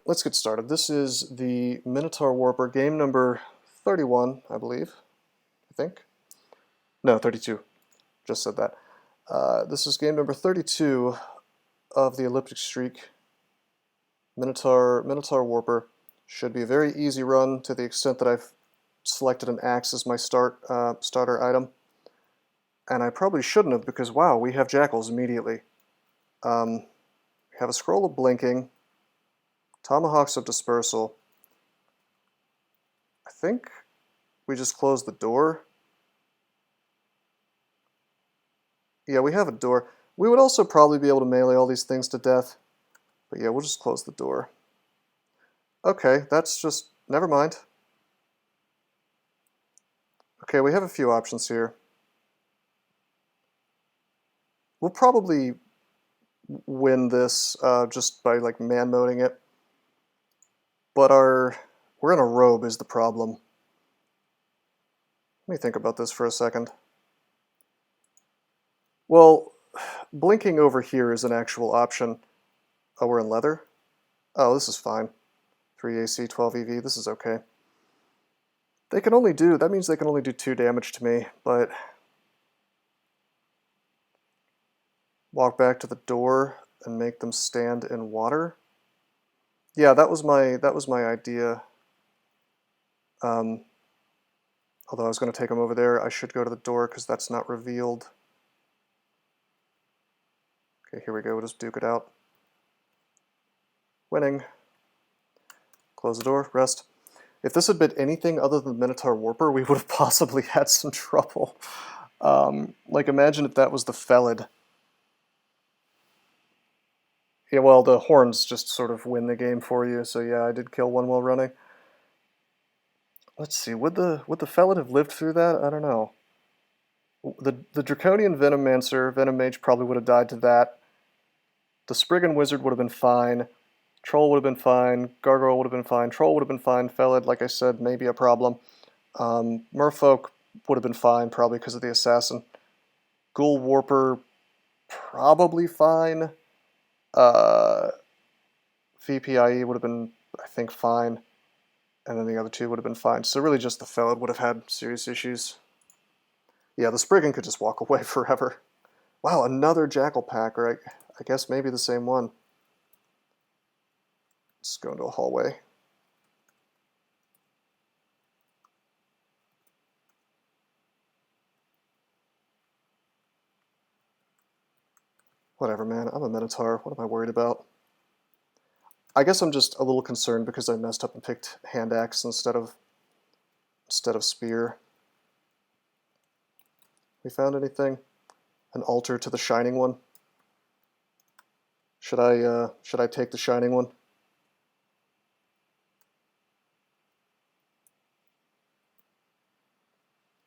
let's get started. This is the Minotaur Warper, game number 31, I believe. I think. No, 32. Just said that. This is game number 32 of the Elliptic Streak. Minotaur Warper. Should be a very easy run to the extent that I've selected an axe as my starter item. And I probably shouldn't have because, wow, we have jackals immediately. We have a scroll of blinking. Tomahawks of dispersal. I think we just closed the door. Yeah, we have a door. We would also probably be able to melee all these things to death. But yeah, we'll just close the door. Okay, that's just... never mind. Okay, we have a few options here. We'll probably win this just by like man-moding it. But we're in a robe is the problem. Let me think about this for a second. Well, blinking over here is an actual option. Oh, we're in leather? Oh, this is fine. 3 AC, 12 EV, this is okay. They can only do, that means they can only do 2 damage to me, but... walk back to the door and make them stand in water? Yeah, that was my idea. Although I was going to take them over there, I should go to the door because that's not revealed. Okay, here we go, we'll just duke it out. Winning. Close the door, rest. If this had been anything other than Minotaur Warper, we would have possibly had some trouble. Like, imagine if that was the Felid. Yeah, well, the horns just sort of win the game for you, so yeah, I did kill one while running. Let's see, would the Felid have lived through that? I don't know. The Draconian Venomancer, Venom Mage probably would have died to that. The Spriggan Wizard would have been fine. Troll would have been fine. Gargoyle would have been fine. Troll would have been fine. Felid, like I said, maybe a problem. Merfolk would have been fine, probably because of the Assassin. Ghoul Warper, probably fine. VPIE would have been, I think, fine. And then the other two would have been fine. So really just the Felid would have had serious issues. Yeah, the Spriggan could just walk away forever. Wow, another Jackal pack, right? I guess maybe the same one. Let's go into a hallway. Whatever, man. I'm a Minotaur. What am I worried about? I guess I'm just a little concerned because I messed up and picked hand axe instead of spear. We found anything? An altar to the shining one? Should I take the shining one?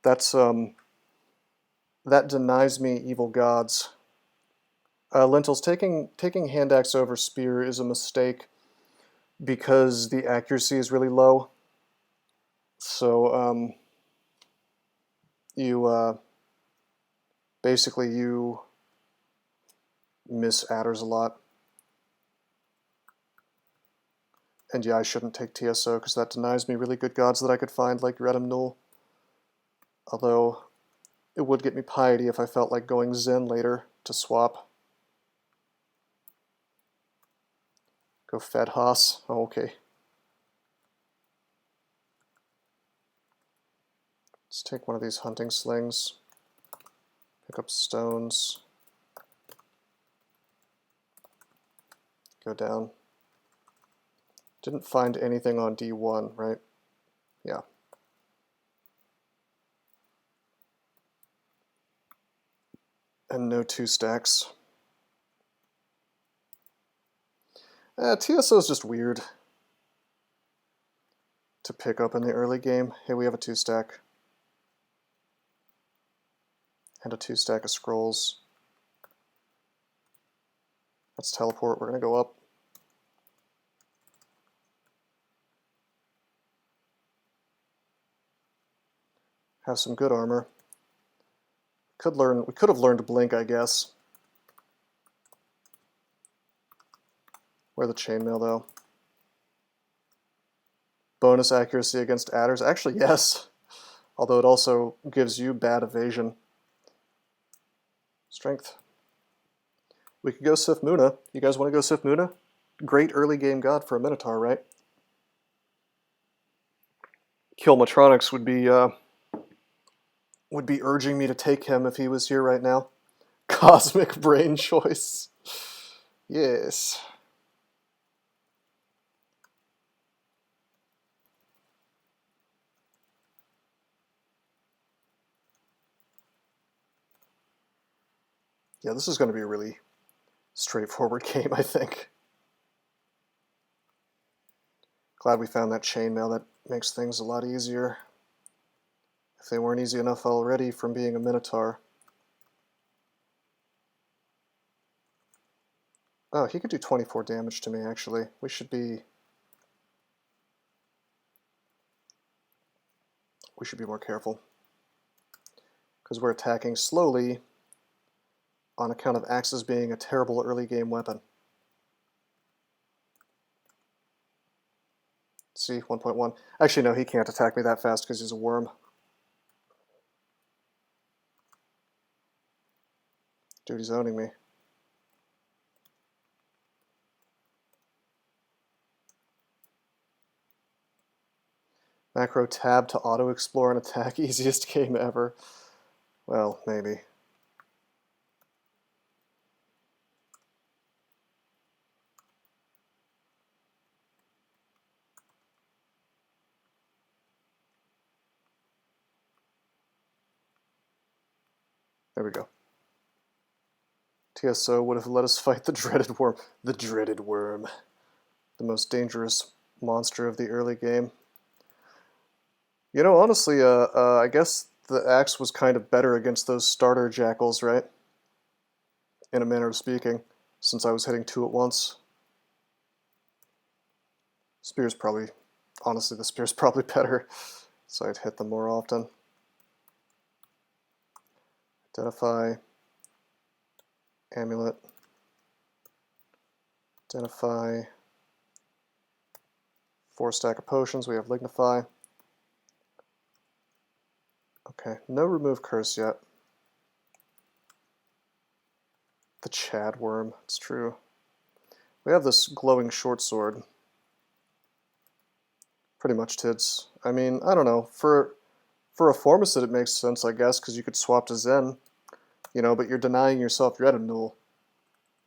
That's that denies me evil gods. Lentils, taking hand axe over spear is a mistake because the accuracy is really low. So basically you miss adders a lot. And yeah, I shouldn't take TSO because that denies me really good gods that I could find like GrTm Null. Although it would get me piety if I felt like going Zen later to swap. Go Fed Haas. Oh, okay. Let's take one of these hunting slings. Pick up stones. Go down. Didn't find anything on D1, right? Yeah. And no 2 stacks. TSO is just weird to pick up in the early game. Hey, we have a 2 stack. And a 2 stack of scrolls. Let's teleport, we're gonna go up. Have some good armor. We could have learned to blink, I guess. Wear the chainmail though. bonus accuracy against adders? Actually, yes. Although it also gives you bad evasion. Strength. We could go Sif Muna. You guys want to go Sif Muna? Great early game god for a Minotaur, right? Killmatronics would be urging me to take him if he was here right now. Cosmic brain choice. Yes. Yeah, this is going to be a really straightforward game, I think. Glad we found that chainmail. That makes things a lot easier. If they weren't easy enough already from being a Minotaur. Oh, he could do 24 damage to me, actually. We should be more careful. Because we're attacking slowly on account of axes being a terrible early game weapon. See, 1.1. Actually, no, he can't attack me that fast because he's a worm. Dude, he's owning me. Macro tab to auto-explore and attack. Easiest game ever. Well, maybe. There we go. TSO would have let us fight the dreaded worm. The dreaded worm. The most dangerous monster of the early game. You know, honestly, I guess the axe was kind of better against those starter jackals, right? In a manner of speaking, since I was hitting 2 at once. Spear's probably, honestly, the spear's probably better, so I'd hit them more often. Identify, amulet, identify, 4 stack of potions, we have lignify. Okay, no remove curse yet. The Chad worm, it's true. We have this glowing short sword. Pretty much tids. I mean, I don't know. For a Formicid it makes sense, I guess, because you could swap to Zen. You know, but you're denying yourself your Edimnul.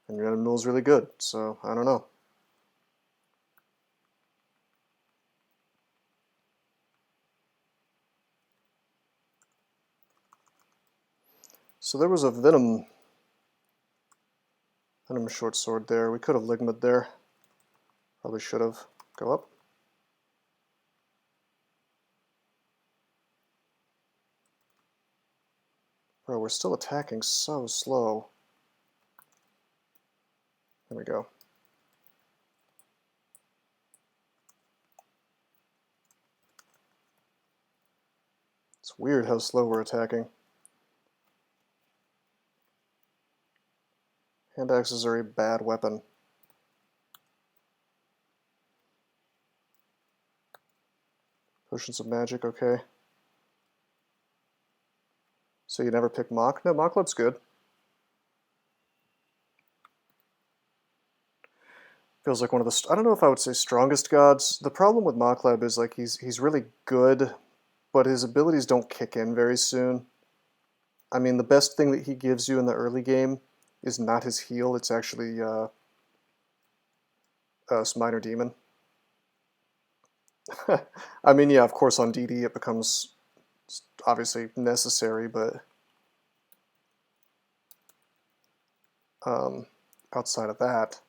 And your Edimnul's really good, so I don't know. So there was a Venom short sword there. We could have Ligma'd there. Probably should have. Go up. Bro, we're still attacking so slow. There we go. It's weird how slow we're attacking. Hand axes are a bad weapon. Potions of magic, okay. So you never pick Mach? No, Mach looks good. Feels like one of the, I don't know if I would say strongest gods. The problem with Mochleb is like he's really good, but his abilities don't kick in very soon. I mean, the best thing that he gives you in the early game is not his heal, it's actually Minor Demon. I mean, yeah, of course on DD it becomes obviously necessary, but outside of that,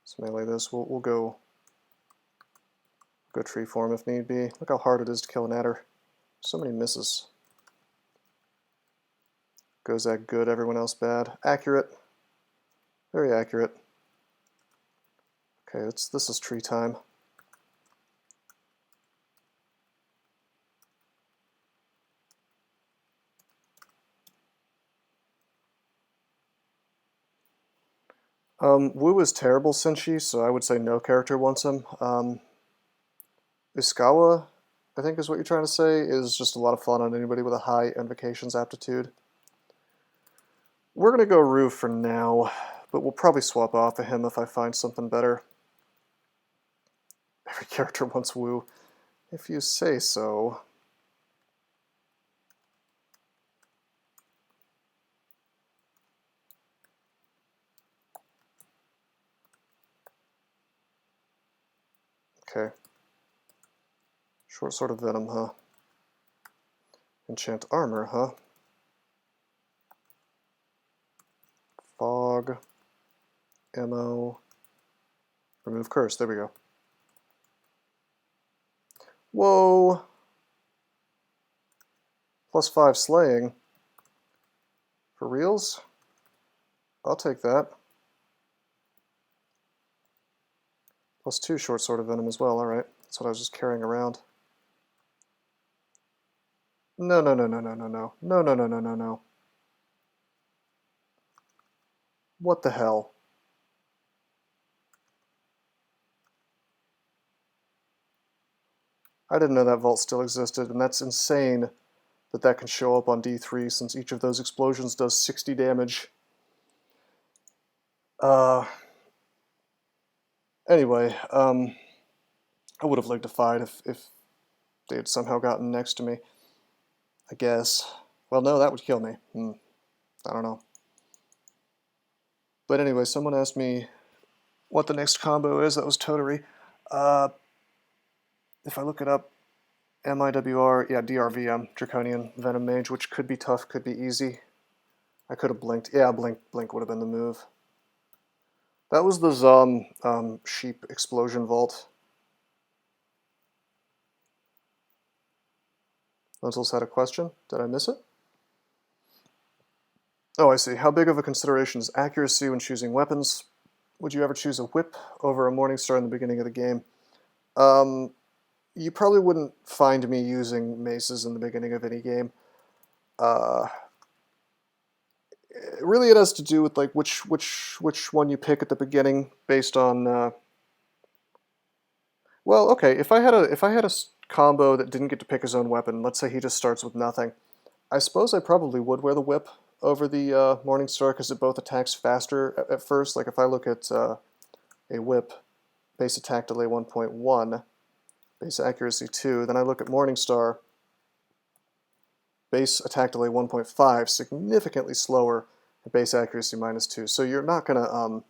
let's melee this. We'll go tree form if need be. Look how hard it is to kill an adder. So many misses. Gozag good, everyone else bad. Accurate. Very accurate. Okay, this is tree time. Wu is terrible Senshi, so I would say no character wants him. Iskawa, I think is what you're trying to say, is just a lot of fun on anybody with a high invocations aptitude. We're going to go Ru for now, but we'll probably swap off of him if I find something better. Every character wants Wu, if you say so. Okay. Short Sword of Venom, huh? Enchant Armor, huh? Fog. Ammo. Remove Curse, there we go. Whoa! +5 Slaying. For reals? I'll take that. +2 Short Sword of Venom as well, alright. That's what I was just carrying around. No, no, no, no, no, no, no. No, no, no, no, no, no. What the hell? I didn't know that vault still existed, and that's insane that that can show up on D3 since each of those explosions does 60 damage. Anyway, I would have liked to fight if they had somehow gotten next to me, I guess. Well, no, that would kill me. I don't know. But anyway, someone asked me what the next combo is. That was Totally. If I look it up, MiWr, yeah, DRVM, Draconian Venom Mage, which could be tough, could be easy. I could have blinked. Yeah, blink would have been the move. That was the Zom Sheep Explosion Vault. Lentils had a question. Did I miss it? Oh, I see. How big of a consideration is accuracy when choosing weapons? Would you ever choose a whip over a Morningstar in the beginning of the game? You probably wouldn't find me using maces in the beginning of any game. Really, it has to do with like which one you pick at the beginning based on. Well, okay. If I had a combo that didn't get to pick his own weapon, let's say he just starts with nothing, I suppose I probably would wear the whip over the Morningstar because it both attacks faster at first. Like if I look at a whip, base attack delay 1.1, base accuracy 2, then I look at Morningstar, base attack delay 1.5, significantly slower, and base accuracy -2. So you're not gonna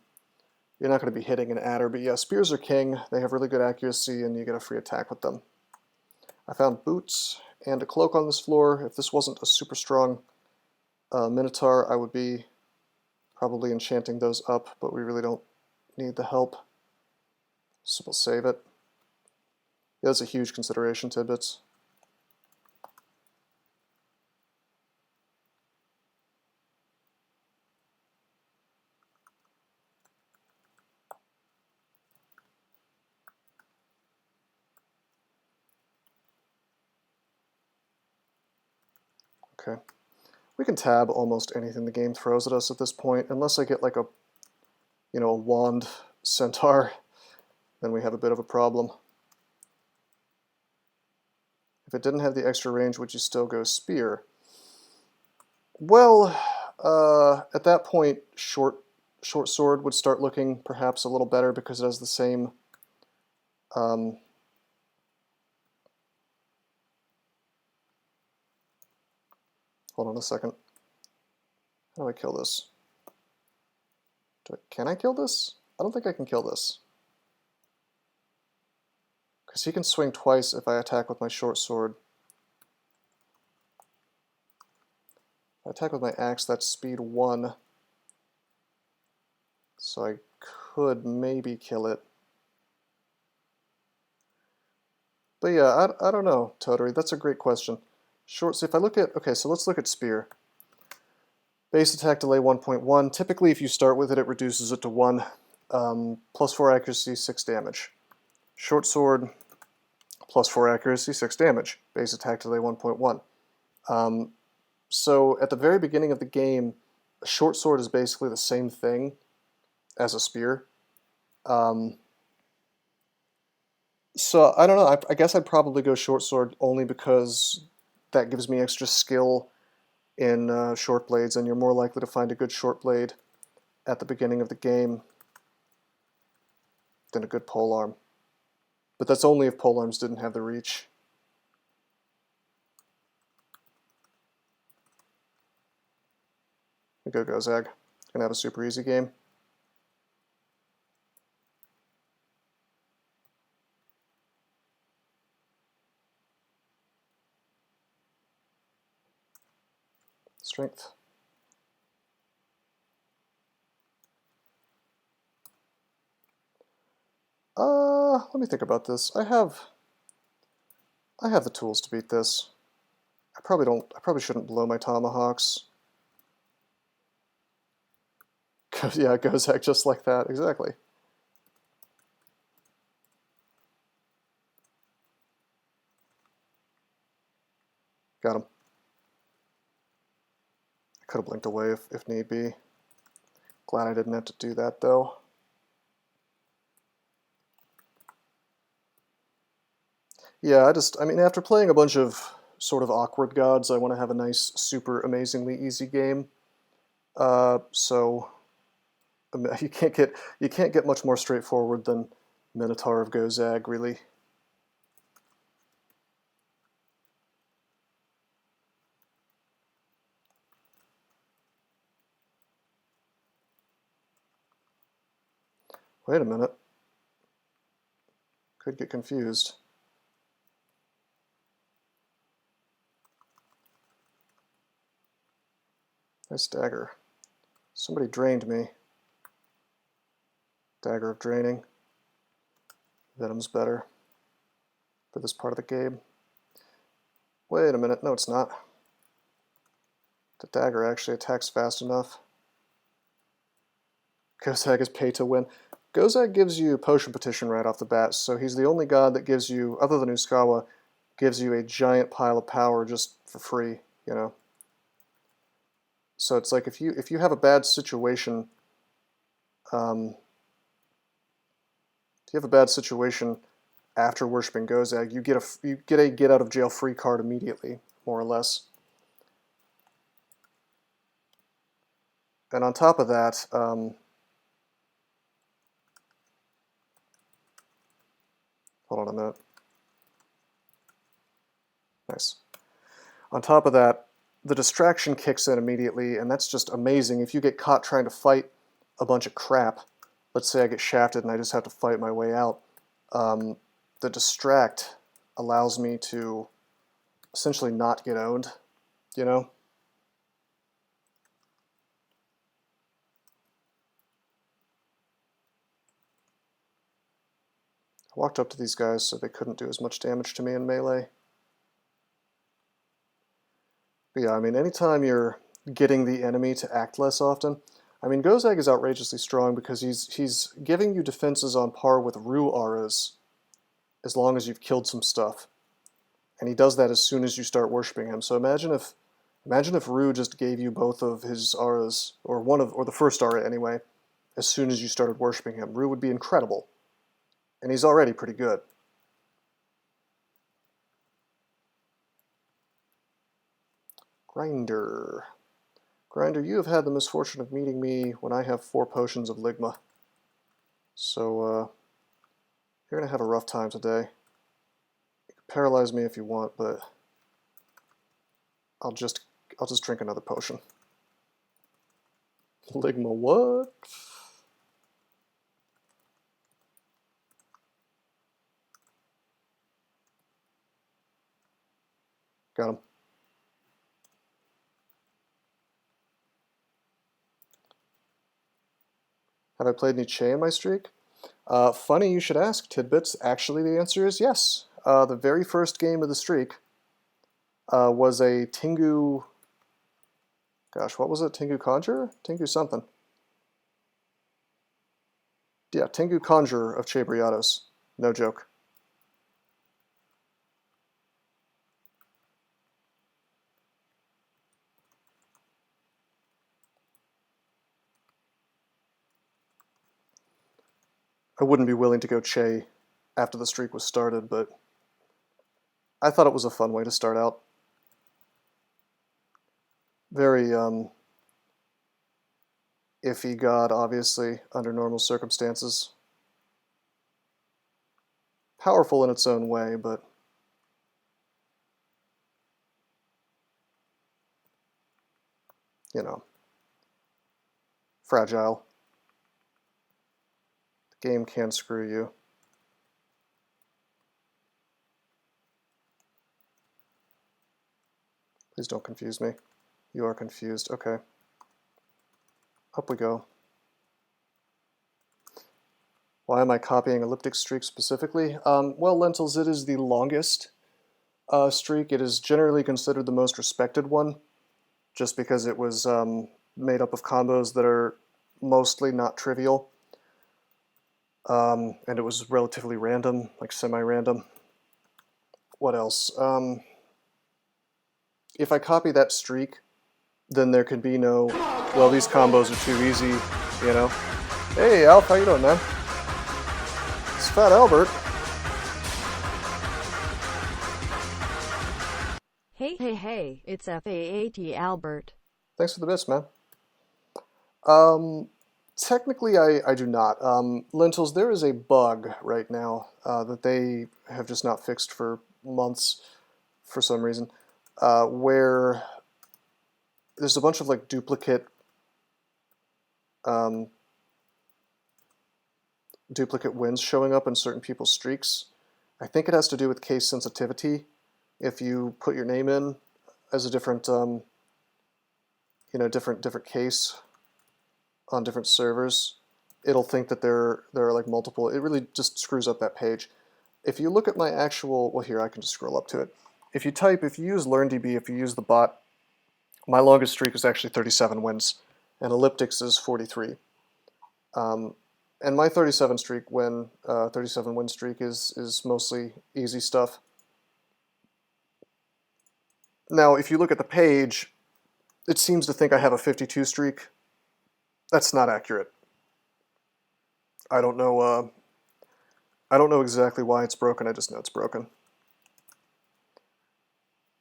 be hitting an adder. But yeah, spears are king. They have really good accuracy, and you get a free attack with them. I found boots and a cloak on this floor. If this wasn't a super strong Minotaur, I would be probably enchanting those up, but we really don't need the help, so we'll save it. Yeah, that's a huge consideration, Tidbits. Okay. We can tab almost anything the game throws at us at this point, unless I get like a wand centaur, then we have a bit of a problem. If it didn't have the extra range, would you still go spear? Well, at that point, short sword would start looking perhaps a little better because it has the same hold on a second. How do I kill this? Can I kill this? I don't think I can kill this. Because he can swing twice if I attack with my short sword. If I attack with my axe, that's speed 1. So I could maybe kill it. But yeah, I don't know, Totally. That's a great question. So if I look at, okay, so let's look at spear. Base attack delay 1.1. Typically, if you start with it, it reduces it to 1. +4 accuracy, 6 damage. Short sword, +4 accuracy, 6 damage. Base attack delay 1.1. So at the very beginning of the game, a short sword is basically the same thing as a spear. So I don't know. I guess I'd probably go short sword only because that gives me extra skill in short blades, and you're more likely to find a good short blade at the beginning of the game than a good polearm. But that's only if polearms didn't have the reach. We go Gozag. Gonna have a super easy game. Strength. Let me think about this. I have the tools to beat this. I probably shouldn't blow my tomahawks. Yeah, Gozag just like that, exactly. Got him. I could have blinked away if need be. Glad I didn't have to do that though. Yeah, I mean, after playing a bunch of sort of awkward gods, I want to have a nice, super amazingly easy game. So you can't get much more straightforward than Minotaur of Gozag, really. Wait a minute. Could get confused. Nice dagger. Somebody drained me. Dagger of draining. Venom's better for this part of the game. Wait a minute. No, it's not. The dagger actually attacks fast enough. Gozag is pay to win. Gozag gives you Potion Petition right off the bat, so he's the only god that gives you, other than Uskawa, gives you a giant pile of power just for free, you know. So it's like if you have a bad situation, if you have a bad situation after worshiping Gozag, you get a get out of jail free card immediately, more or less. And on top of that, hold on a minute. Nice. On top of that, the distraction kicks in immediately, and that's just amazing. If you get caught trying to fight a bunch of crap, let's say I get shafted and I just have to fight my way out, the distract allows me to essentially not get owned, you know? I walked up to these guys so they couldn't do as much damage to me in melee. But yeah, I mean, anytime you're getting the enemy to act less often, I mean, Gozag is outrageously strong because he's giving you defenses on par with Ru auras as long as you've killed some stuff. And he does that as soon as you start worshipping him. So imagine if Ru just gave you both of his auras, or the first aura anyway, as soon as you started worshipping him. Ru would be incredible. And he's already pretty good. Grinder. Grinder, you have had the misfortune of meeting me when I have 4 potions of Ligma. So, you're going to have a rough time today. You can paralyze me if you want, but I'll just drink another potion. Ligma what? Got him. Have I played any Che in my streak? Funny you should ask, Tidbits. Actually, the answer is yes. The very first game of the streak was a Tengu... Gosh, what was it? Tengu Conjurer? Tengu something. Yeah, Tengu Conjurer of Che Briados. No joke. I wouldn't be willing to go Che after the streak was started, but I thought it was a fun way to start out. Very iffy god, obviously, under normal circumstances. Powerful in its own way, but you know, fragile. The game can screw you. Please don't confuse me. You are confused. Okay. Up we go. Why am I copying Elliptic Streak specifically? Well, Lentils, it is the longest streak. It is generally considered the most respected one, just because it was made up of combos that are mostly not trivial. And it was relatively random, like semi-random. What else? If I copy that streak, then there can be no, well, these combos are too easy, you know? Hey, Alf, how you doing, man? It's Fat Albert. Hey, it's FAAT Albert. Thanks for the bits, man. Technically, I do not. Lentils, there is a bug right now that they have just not fixed for months for some reason, where there's a bunch of like duplicate wins showing up in certain people's streaks. I think it has to do with case sensitivity. If you put your name in as a different, different case on different servers, it'll think that there are like multiple. It really just screws up that page. If you look at my actual, well, here I can just scroll up to it. If you use LearnDB, if you use the bot, my longest streak is actually 37 wins, and Elliptic's is 43. And my 37 win streak is mostly easy stuff. Now, if you look at the page, it seems to think I have a 52 streak. That's not accurate. I don't know exactly why it's broken. I just know it's broken.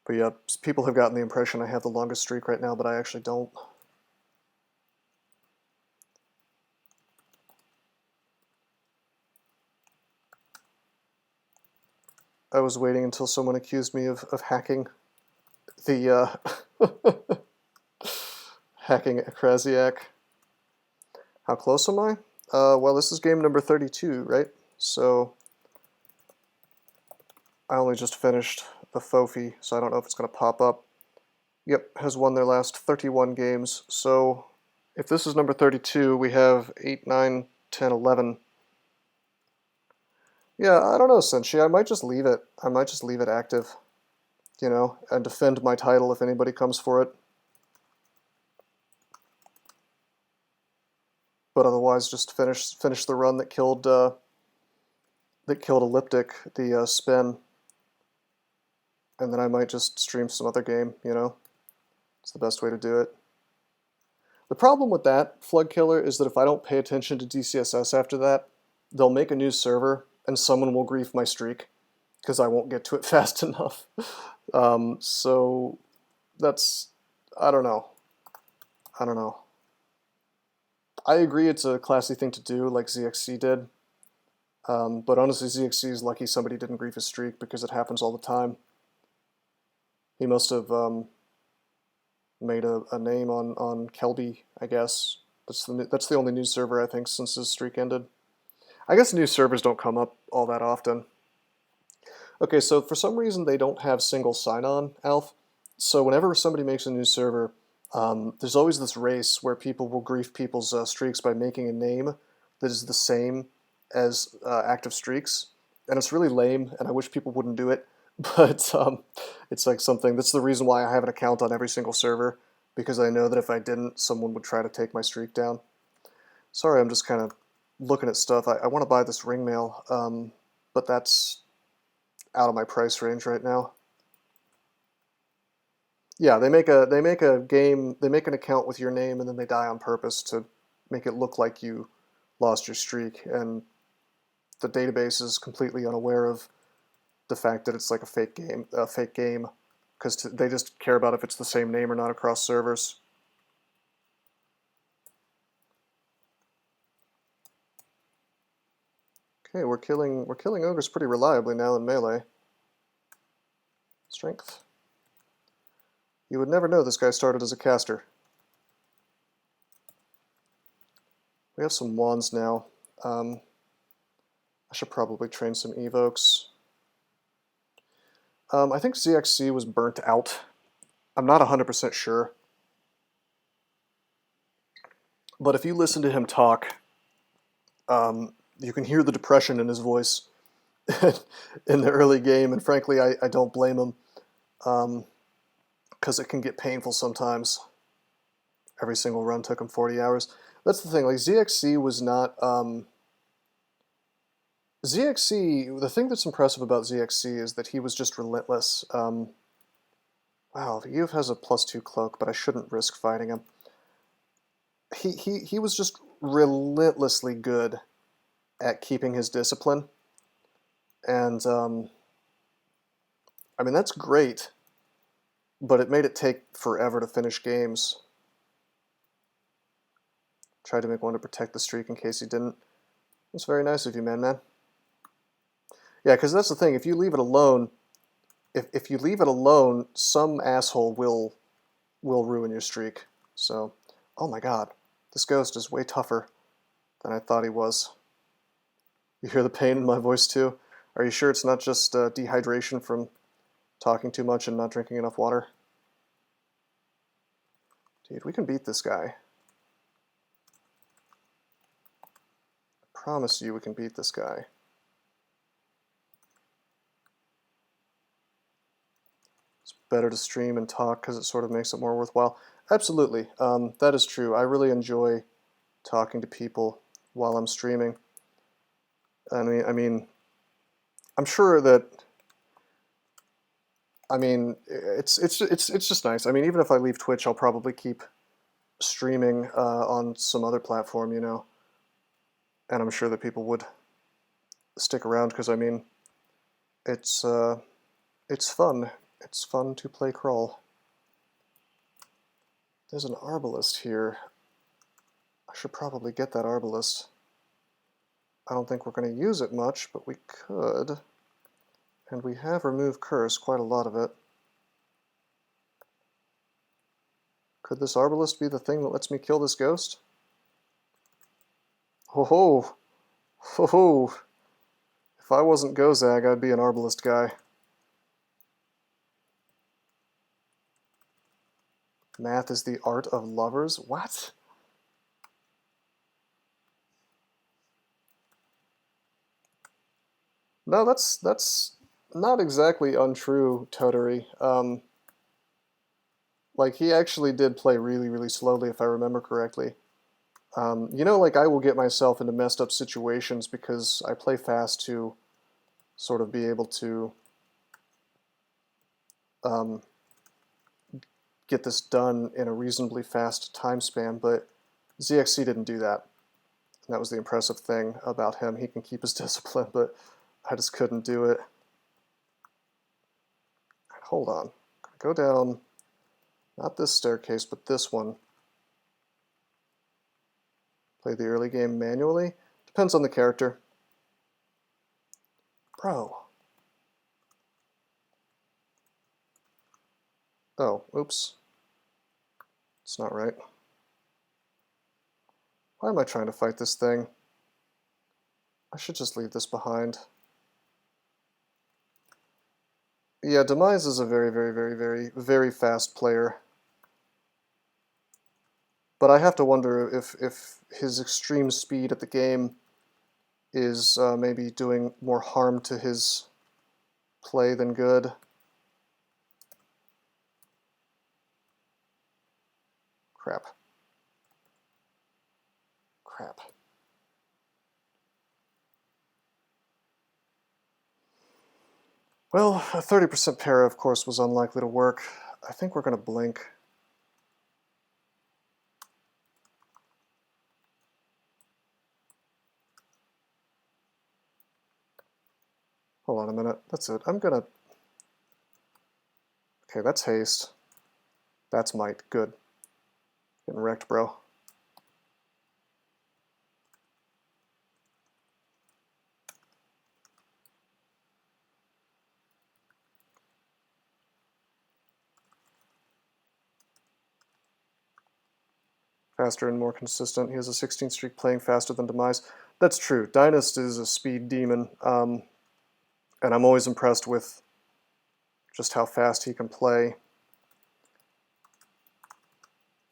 But yeah, people have gotten the impression I have the longest streak right now, but I actually don't. I was waiting until someone accused me of hacking the hacking Krasiak. How close am I? Well, this is game number 32, right? So I only just finished the FoFi, so I don't know if it's going to pop up. Yep, has won their last 31 games. So if this is number 32, we have 8, 9, 10, 11. Yeah, I don't know, Senshi. I might just leave it. I might just leave it active, you know, and defend my title if anybody comes for it. But otherwise, just finish the run that killed Elliptic, the spin, and then I might just stream some other game. You know, it's the best way to do it. The problem with that Flood Killer is that if I don't pay attention to DCSS after that, they'll make a new server and someone will grief my streak because I won't get to it fast enough. So that's, I don't know. I agree it's a classy thing to do, like ZXC did. But honestly, ZXC is lucky somebody didn't grief his streak because it happens all the time. He must have made a name on Kelby, I guess. That's the only news server, I think, since his streak ended. I guess new servers don't come up all that often. Okay, so for some reason they don't have single sign-on, Alf. So whenever somebody makes a new server, there's always this race where people will grief people's streaks by making a name that is the same as active streaks. And it's really lame, and I wish people wouldn't do it. But it's like something, that's the reason why I have an account on every single server, because I know that if I didn't, someone would try to take my streak down. Sorry, I'm just kind of looking at stuff. I want to buy this ring mail, but that's out of my price range right now. Yeah, they make an account with your name and then they die on purpose to make it look like you lost your streak, and the database is completely unaware of the fact that it's like a fake game, because they just care about if it's the same name or not across servers. Okay, we're killing ogres pretty reliably now in melee. Strength. You would never know this guy started as a caster. We have some wands now. I should probably train some evokes. I think CXC was burnt out. I'm not 100% sure. But if you listen to him talk, you can hear the depression in his voice in the early game, and frankly, I don't blame him, because it can get painful sometimes. Every single run took him 40 hours. That's the thing, like, ZXC was not... ZXC, the thing that's impressive about ZXC is that he was just relentless. Wow, Youth has a +2 cloak, but I shouldn't risk fighting him. He was just relentlessly good at keeping his discipline. And, I mean, that's great, but it made it take forever to finish games. Tried to make one to protect the streak in case he didn't. That's very nice of you, man. Yeah, because that's the thing. If you leave it alone, if you leave it alone, some asshole will ruin your streak. So, oh my god, this ghost is way tougher than I thought he was. You hear the pain in my voice too? Are you sure it's not just dehydration from talking too much and not drinking enough water? Dude, we can beat this guy. I promise you we can beat this guy. It's better to stream and talk because it sort of makes it more worthwhile. Absolutely, that is true. I really enjoy talking to people while I'm streaming. I mean, I'm sure that. I mean, it's just nice. I mean, even if I leave Twitch, I'll probably keep streaming on some other platform, you know. And I'm sure that people would stick around because, I mean, it's fun. It's fun to play crawl. There's an arbalist here. I should probably get that arbalist. I don't think we're going to use it much, but we could. And we have removed curse, quite a lot of it. Could this arbalist be the thing that lets me kill this ghost? Ho ho! Ho ho! If I wasn't Gozag, I'd be an arbalist guy. Math is the art of lovers? What? No, that's not exactly untrue, Totary. Like, he actually did play really, really slowly, if I remember correctly. You know, like, I will get myself into messed up situations because I play fast to sort of be able to get this done in a reasonably fast time span, but ZXC didn't do that. And that was the impressive thing about him. He can keep his discipline, but I just couldn't do it. Hold on. Go down, not this staircase, but this one. Play the early game manually. Depends on the character. Bro. Oh, oops. It's not right. Why am I trying to fight this thing? I should just leave this behind. Yeah, Demise is a very, very, very, very, very fast player. But I have to wonder if his extreme speed at the game is maybe doing more harm to his play than good. Crap. Crap. Well, a 30% para, of course, was unlikely to work. I think we're going to blink. Hold on a minute. That's it. I'm gonna... Okay, that's haste. That's might. Good. Getting wrecked, bro. Faster and more consistent. He has a 16 streak playing faster than Demise. That's true. Dynast is a speed demon, and I'm always impressed with just how fast he can play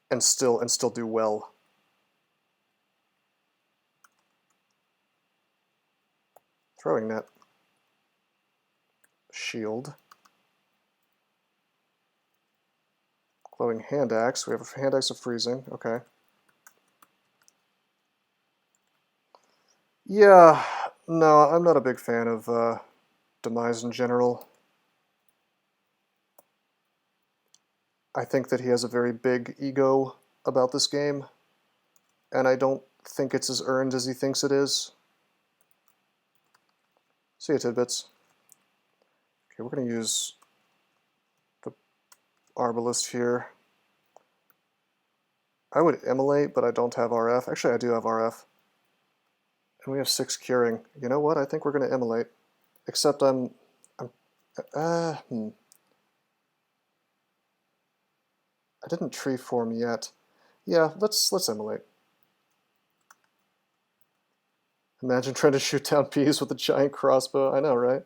and still do well. Throwing net. Shield. Glowing hand axe. We have a hand axe of freezing. Okay. Yeah, no, I'm not a big fan of Demise in general. I think that he has a very big ego about this game, and I don't think it's as earned as he thinks it is. See ya, tidbits. Okay, we're going to use the Arbalist here. I would immolate, but I don't have RF. Actually, I do have RF. And we have 6 curing. You know what? I think we're going to immolate. Except I didn't tree form yet. Yeah, let's immolate. Imagine trying to shoot down peas with a giant crossbow. I know, right?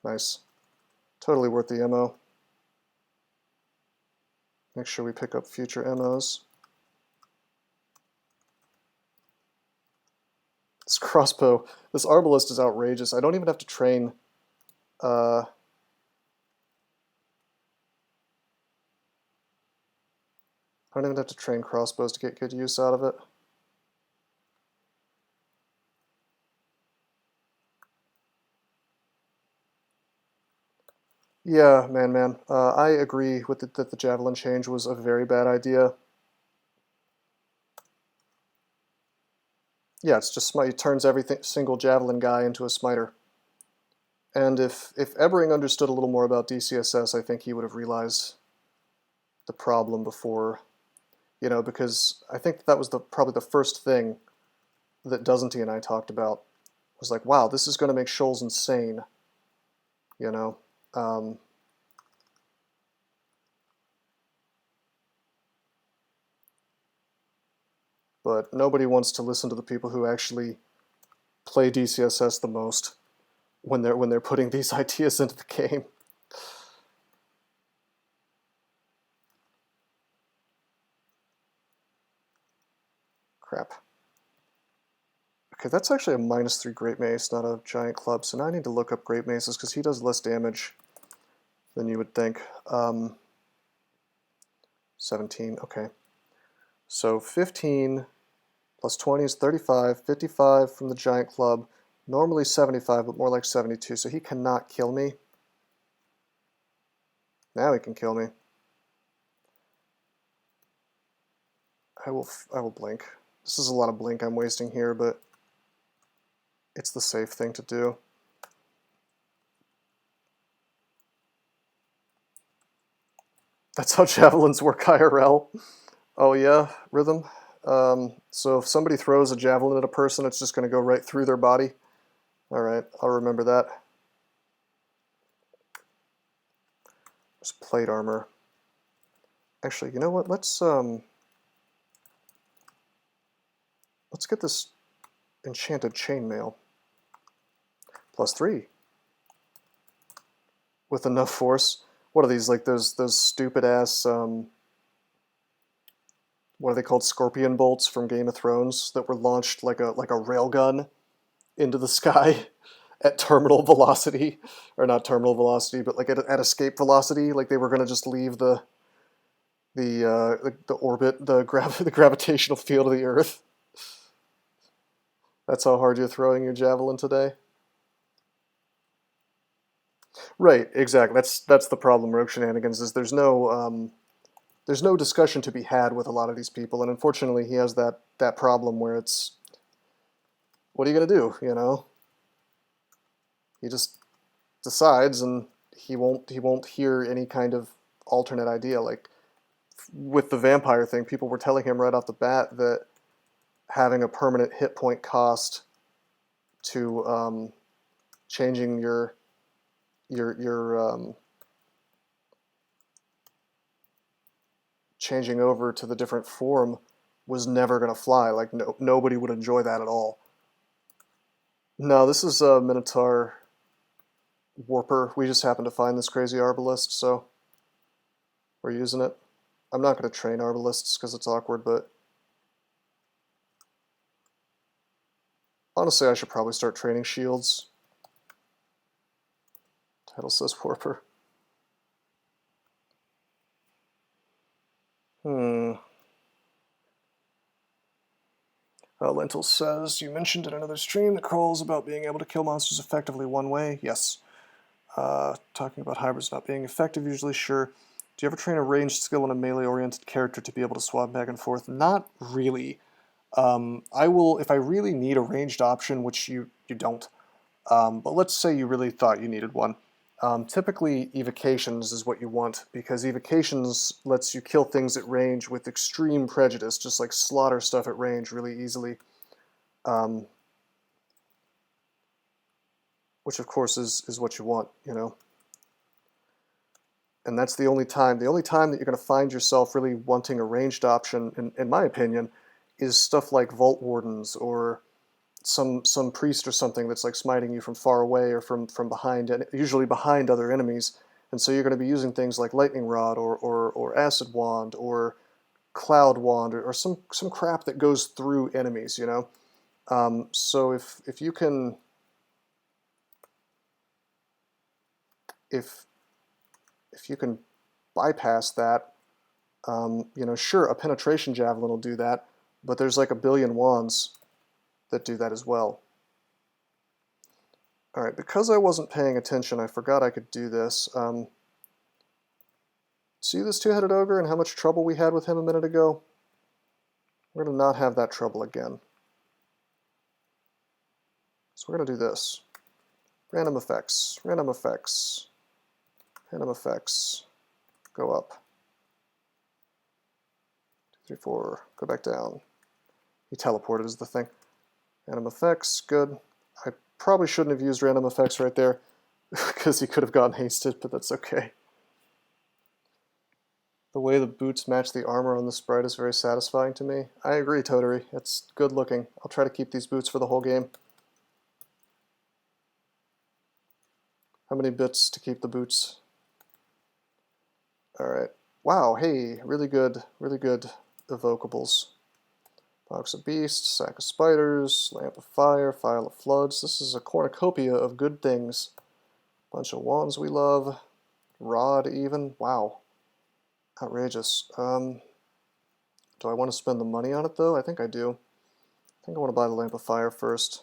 Nice. Totally worth the ammo. Make sure we pick up future MOs. This crossbow, this Arbalist is outrageous. I don't even have to train. I don't even have to train crossbows to get good use out of it. Yeah, man. I agree with that the javelin change was a very bad idea. Yeah, it's just smite. It turns every single javelin guy into a smiter. And if Ebering understood a little more about DCSS, I think he would have realized the problem before, you know, because I think that was probably the first thing that Doesn't-he and I talked about. Was like, wow, this is going to make Shoals insane, you know. But nobody wants to listen to the people who actually play DCSS the most when they're putting these ideas into the game. Crap. Okay, that's actually a -3 Great Mace, not a giant club, so now I need to look up Great Maces because he does less damage than you would think. 17, okay. So 15 plus 20 is 35, 55 from the giant club, normally 75, but more like 72, so he cannot kill me. Now he can kill me. I will blink. This is a lot of blink I'm wasting here, but it's the safe thing to do. That's how javelins work IRL. Oh yeah, Rhythm. So if somebody throws a javelin at a person, it's just going to go right through their body. Alright, I'll remember that. There's plate armor. Actually, you know what? Let's get this enchanted chainmail. +3. With enough force. What are these, like those stupid ass what are they called, scorpion bolts from Game of Thrones that were launched like a railgun into the sky at terminal velocity, or not terminal velocity, but like at escape velocity, like they were going to just leave the orbit, the gravitational field of the Earth. That's how hard you're throwing your javelin today. Right, exactly. That's the problem, Rogue Shenanigans, is there's no there's no discussion to be had with a lot of these people, and unfortunately he has that problem where it's, what are you going to do, you know? He just decides, and he won't hear any kind of alternate idea. Like with the vampire thing, people were telling him right off the bat that having a permanent hit point cost to changing your changing over to the different form was never going to fly. Like nobody would enjoy that at all. No, this is a Minotaur Warper. We just happened to find this crazy Arbalist, so we're using it. I'm not going to train Arbalists because it's awkward, but honestly I should probably start training shields. Title says Warper. Lentil says, you mentioned in another stream that calls about being able to kill monsters effectively one way. Yes. Talking about hybrids not being effective usually, sure. Do you ever train a ranged skill in a melee-oriented character to be able to swap back and forth? Not really. I will, if I really need a ranged option, which you don't, but let's say you really thought you needed one. Typically, evocations is what you want, because evocations lets you kill things at range with extreme prejudice, just like slaughter stuff at range really easily. Which of course is what you want, you know. And that's the only time that you're going to find yourself really wanting a ranged option, in my opinion, is stuff like Vault Wardens or some priest or something that's like smiting you from far away or from behind, and usually behind other enemies. And so you're going to be using things like Lightning Rod or Acid Wand or Cloud Wand or some crap that goes through enemies, you know. So if you can, if you can bypass that, you know, sure, a penetration javelin will do that, but there's like a billion wands that do that as well. All right, because I wasn't paying attention, I forgot I could do this. See this two-headed ogre and how much trouble we had with him a minute ago? We're going to not have that trouble again. So we're going to do this. Random effects, random effects, random effects. Go up. 2, 3, 4, go back down. He teleported is the thing. Random effects, good. I probably shouldn't have used random effects right there because he could have gotten hasted, but that's okay. The way the boots match the armor on the sprite is very satisfying to me. I agree, Totery. It's good looking. I'll try to keep these boots for the whole game. How many bits to keep the boots? Alright. Wow, hey, really good evocables. Box of Beasts, Sack of Spiders, Lamp of Fire, Phial of Floods. This is a cornucopia of good things. Bunch of wands we love. Rod even. Wow. Outrageous. Do I want to spend the money on it though? I think I do. I think I want to buy the Lamp of Fire first.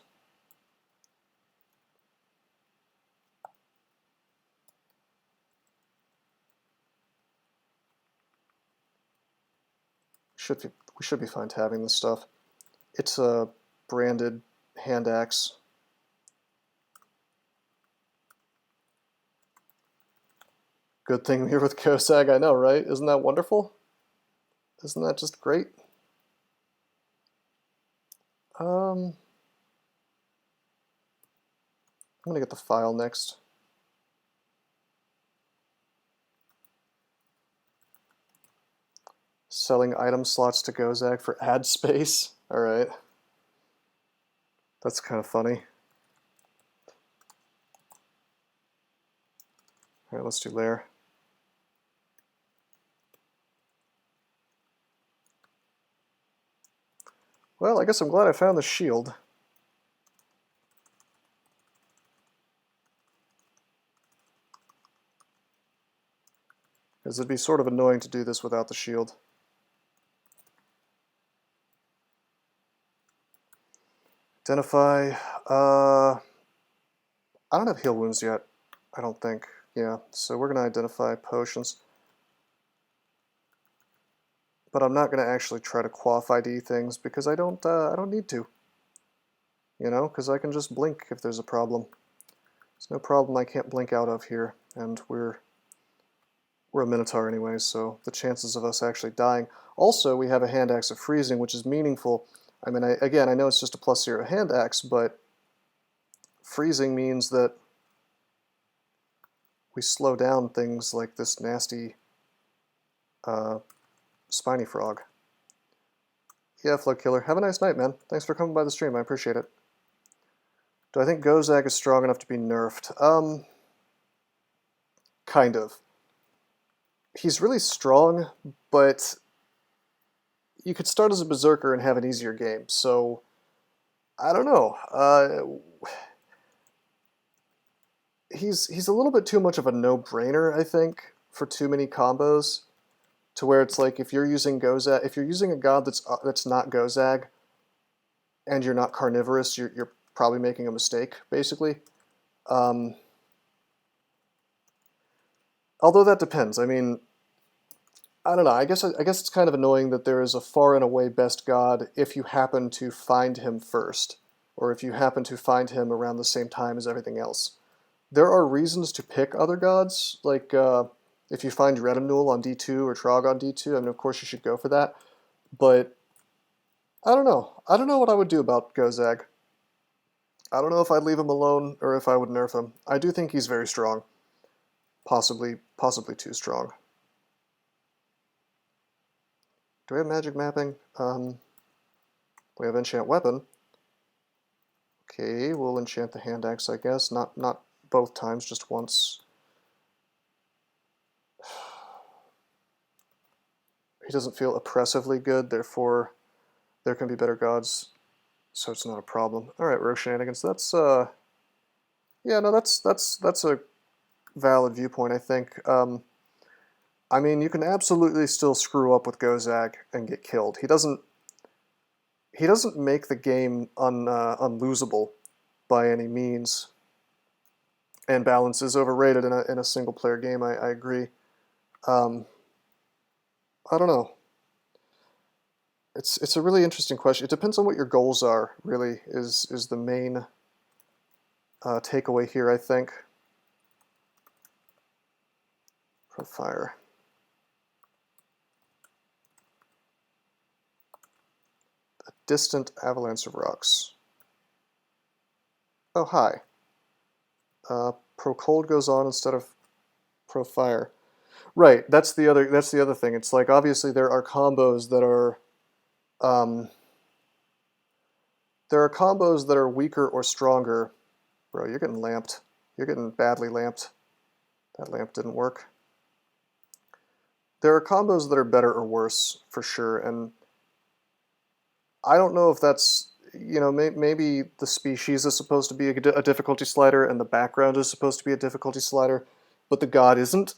We should be fine having this stuff. It's a branded hand axe. Good thing we're here with Gozag, I know, right? Isn't that wonderful? Isn't that just great? I'm gonna get the file next. Selling item slots to Gozag for ad space. Alright. That's kind of funny. Alright, let's do lair. Well, I guess I'm glad I found the shield. Because it'd be sort of annoying to do this without the shield. Identify. I don't have heal wounds yet. I don't think. Yeah, so we're going to identify potions. but I'm not going to actually try to quaff ID things because I don't need to. You know, because I can just blink if there's a problem. There's no problem I can't blink out of here, and we're a Minotaur anyway, so the chances of us actually dying. Also, we have a hand axe of freezing, which is meaningful. I mean, again, I know it's just a +0 hand axe, but freezing means that we slow down things like this nasty spiny frog. Yeah, Flood Killer. Have a nice night, man. Thanks for coming by the stream. I appreciate it. Do I think Gozag is strong enough to be nerfed? Kind of. He's really strong, but you could start as a Berserker and have an easier game, so I don't know. He's a little bit too much of a no-brainer, I think, for too many combos, to where it's like if you're using Gozag, if you're using a god that's not Gozag, and you're not carnivorous, you're probably making a mistake, basically. Although that depends. I mean, I don't know. I guess it's kind of annoying that there is a far and away best god if you happen to find him first, or if you happen to find him around the same time as everything else. There are reasons to pick other gods, like if you find Retinule on D2 or Trog on D2, I mean, of course you should go for that. But I don't know. I don't know what I would do about Gozag. I don't know if I'd leave him alone or if I would nerf him. I do think he's very strong. Possibly too strong. Do we have magic mapping? We have enchant weapon. Okay, we'll enchant the hand axe, I guess. Not both times, just once. He doesn't feel oppressively good, therefore there can be better gods, so it's not a problem. All right, Rogue Shenanigans. That's yeah, no, that's a valid viewpoint, I think. I mean, you can absolutely still screw up with Gozag and get killed. He doesn't make the game unlosable by any means. And balance is overrated in a single player game. I agree. I don't know. It's a really interesting question. It depends on what your goals are. Really, is the main takeaway here, I think. Fire. A distant avalanche of rocks. Oh, hi. Pro cold goes on instead of pro fire. Right, that's the other thing. It's like obviously there are combos that are weaker or stronger. Bro, you're getting lamped. You're getting badly lamped. That lamp didn't work. There are combos that are better or worse for sure, and I don't know if that's, you know, maybe the species is supposed to be a difficulty slider and the background is supposed to be a difficulty slider, but the god isn't.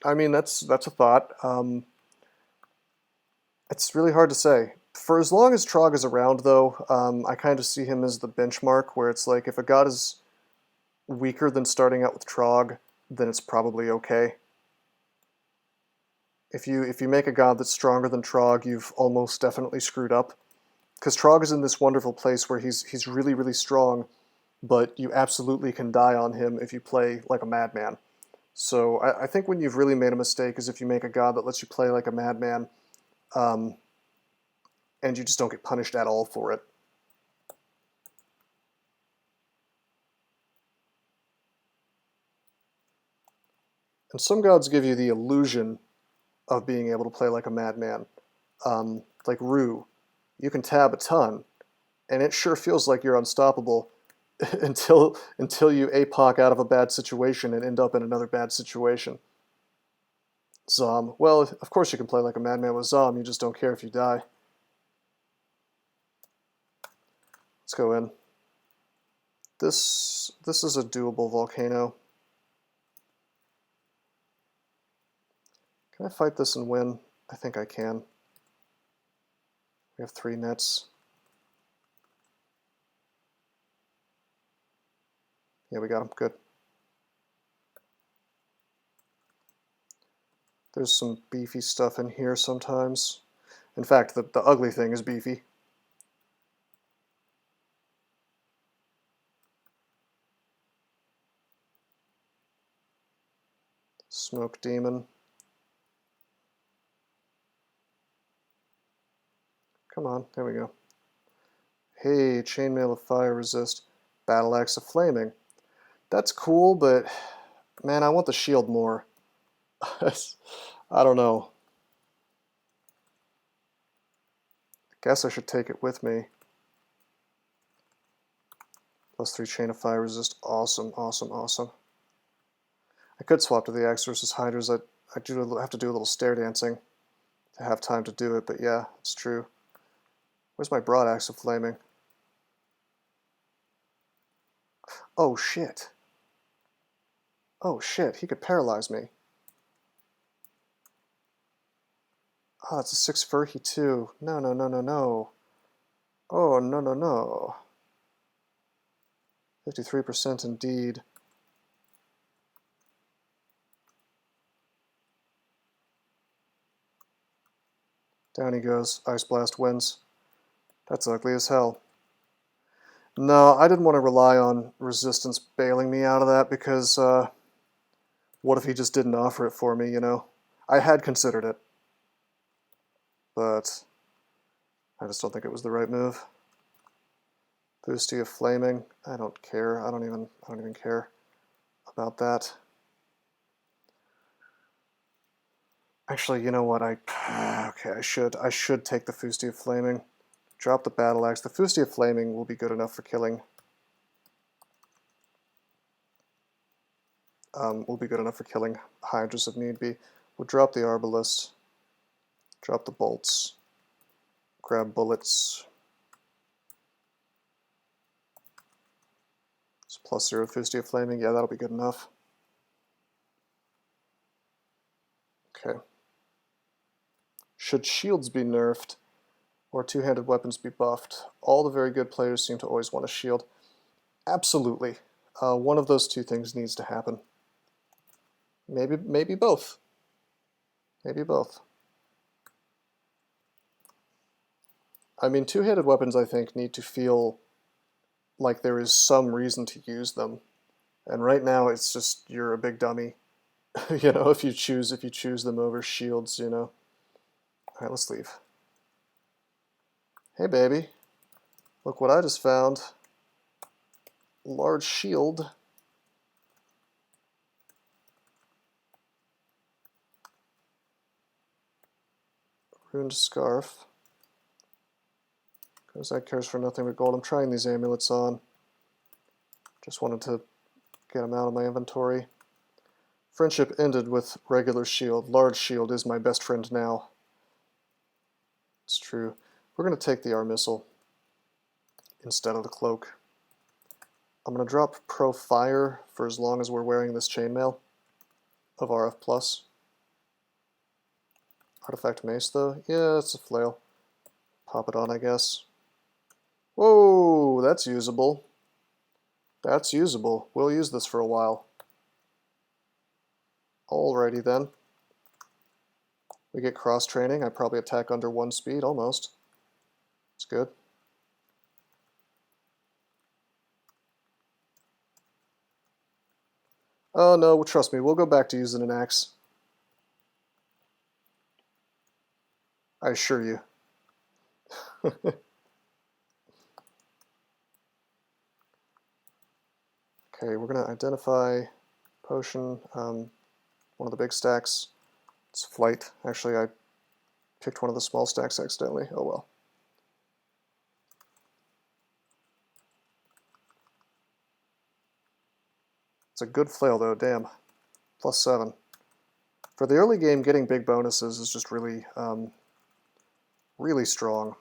I mean, that's a thought. It's really hard to say. For as long as Trog is around, though, I kind of see him as the benchmark, where it's like if a god is weaker than starting out with Trog, then it's probably okay. If you make a god that's stronger than Trog, you've almost definitely screwed up. Because Trog is in this wonderful place where he's really, really strong, but you absolutely can die on him if you play like a madman. So I think when you've really made a mistake is if you make a god that lets you play like a madman, and you just don't get punished at all for it. And some gods give you the illusion of being able to play like a madman. Like Rue, you can tab a ton, and it sure feels like you're unstoppable until you APOC out of a bad situation and end up in another bad situation. Zom, well, of course you can play like a madman with Zom, you just don't care if you die. Let's go in. This is a doable volcano. Can I fight this and win? I think I can. We have 3 nets. Yeah, we got him. Good. There's some beefy stuff in here sometimes. In fact, the ugly thing is beefy. Smoke Demon. Come on, there we go. Hey, Chainmail of Fire Resist, Battle Axe of Flaming. That's cool, but man, I want the shield more. I don't know. Guess I should take it with me. +3 Chain of Fire Resist. Awesome, awesome, awesome. I could swap to the Axe versus Hydras. I do have to do a little stair dancing to have time to do it, but yeah, it's true. Where's my Broad Axe of Flaming? Oh shit. Oh shit, he could paralyze me. Oh, that's a 6 Furhy too. No, no, no, no, no. Oh, no, no, no. 53% indeed. Down he goes. Ice Blast wins. That's ugly as hell. No, I didn't want to rely on resistance bailing me out of that because what if he just didn't offer it for me, you know? I had considered it, but I just don't think it was the right move. Boosty of Flaming. I don't care. I don't even care about that. Actually, you know what? Okay, I should take the Boosty of Flaming. Drop the Battle Axe. The Boosty of Flaming will be good enough for killing. Hydras if need be. We'll drop the Arbalist. Drop the bolts. Grab bullets. It's +0 Boosty of Flaming. Yeah, that'll be good enough. Okay. Should shields be nerfed or two-handed weapons be buffed? All the very good players seem to always want a shield. Absolutely. One of those two things needs to happen. Maybe both. Maybe both. I mean, two-handed weapons, I think, need to feel like there is some reason to use them. And right now, it's just you're a big dummy. You know, if you choose them over shields, you know. All right, let's leave. Hey, baby. Look what I just found. Large shield. Ruined scarf. Gozag cares for nothing but gold. I'm trying these amulets on. Just wanted to get them out of my inventory. Friendship ended with regular shield. Large shield is my best friend now. It's true. We're going to take the R missile instead of the cloak. I'm going to drop Pro Fire for as long as we're wearing this chainmail of RF+. Artifact Mace, though? Yeah, it's a flail. Pop it on, I guess. Whoa, that's usable. That's usable. We'll use this for a while. Alrighty then. We get cross-training. I probably attack under 1 speed, almost. It's good. Oh no, trust me, we'll go back to using an axe. I assure you. Okay, we're going to identify potion, one of the big stacks. It's flight. Actually, I picked one of the small stacks accidentally. Oh well. It's a good flail though, damn. +7. For the early game, getting big bonuses is just really, really strong.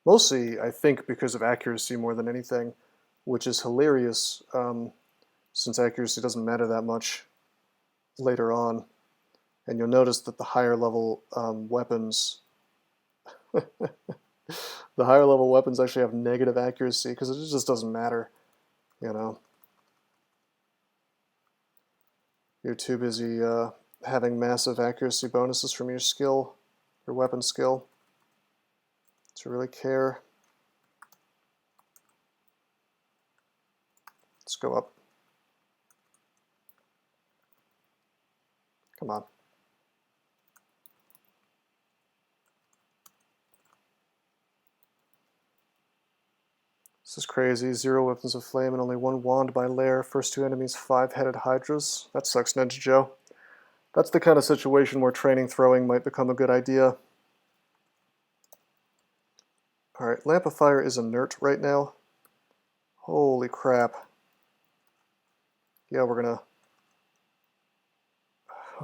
Mostly, I think, because of accuracy more than anything, which is hilarious, since accuracy doesn't matter that much later on. And you'll notice that the higher level weapons, the higher level weapons actually have negative accuracy because it just doesn't matter, you know. You're too busy having massive accuracy bonuses from your skill, your weapon skill, to really care. Let's go up. Come on. This is crazy. 0 weapons of flame and only 1 wand by layer. First 2 enemies, 5-headed hydras. That sucks, Ninja Joe. That's the kind of situation where training throwing might become a good idea. Alright, Lamp of Fire is inert right now. Holy crap. Yeah, we're gonna...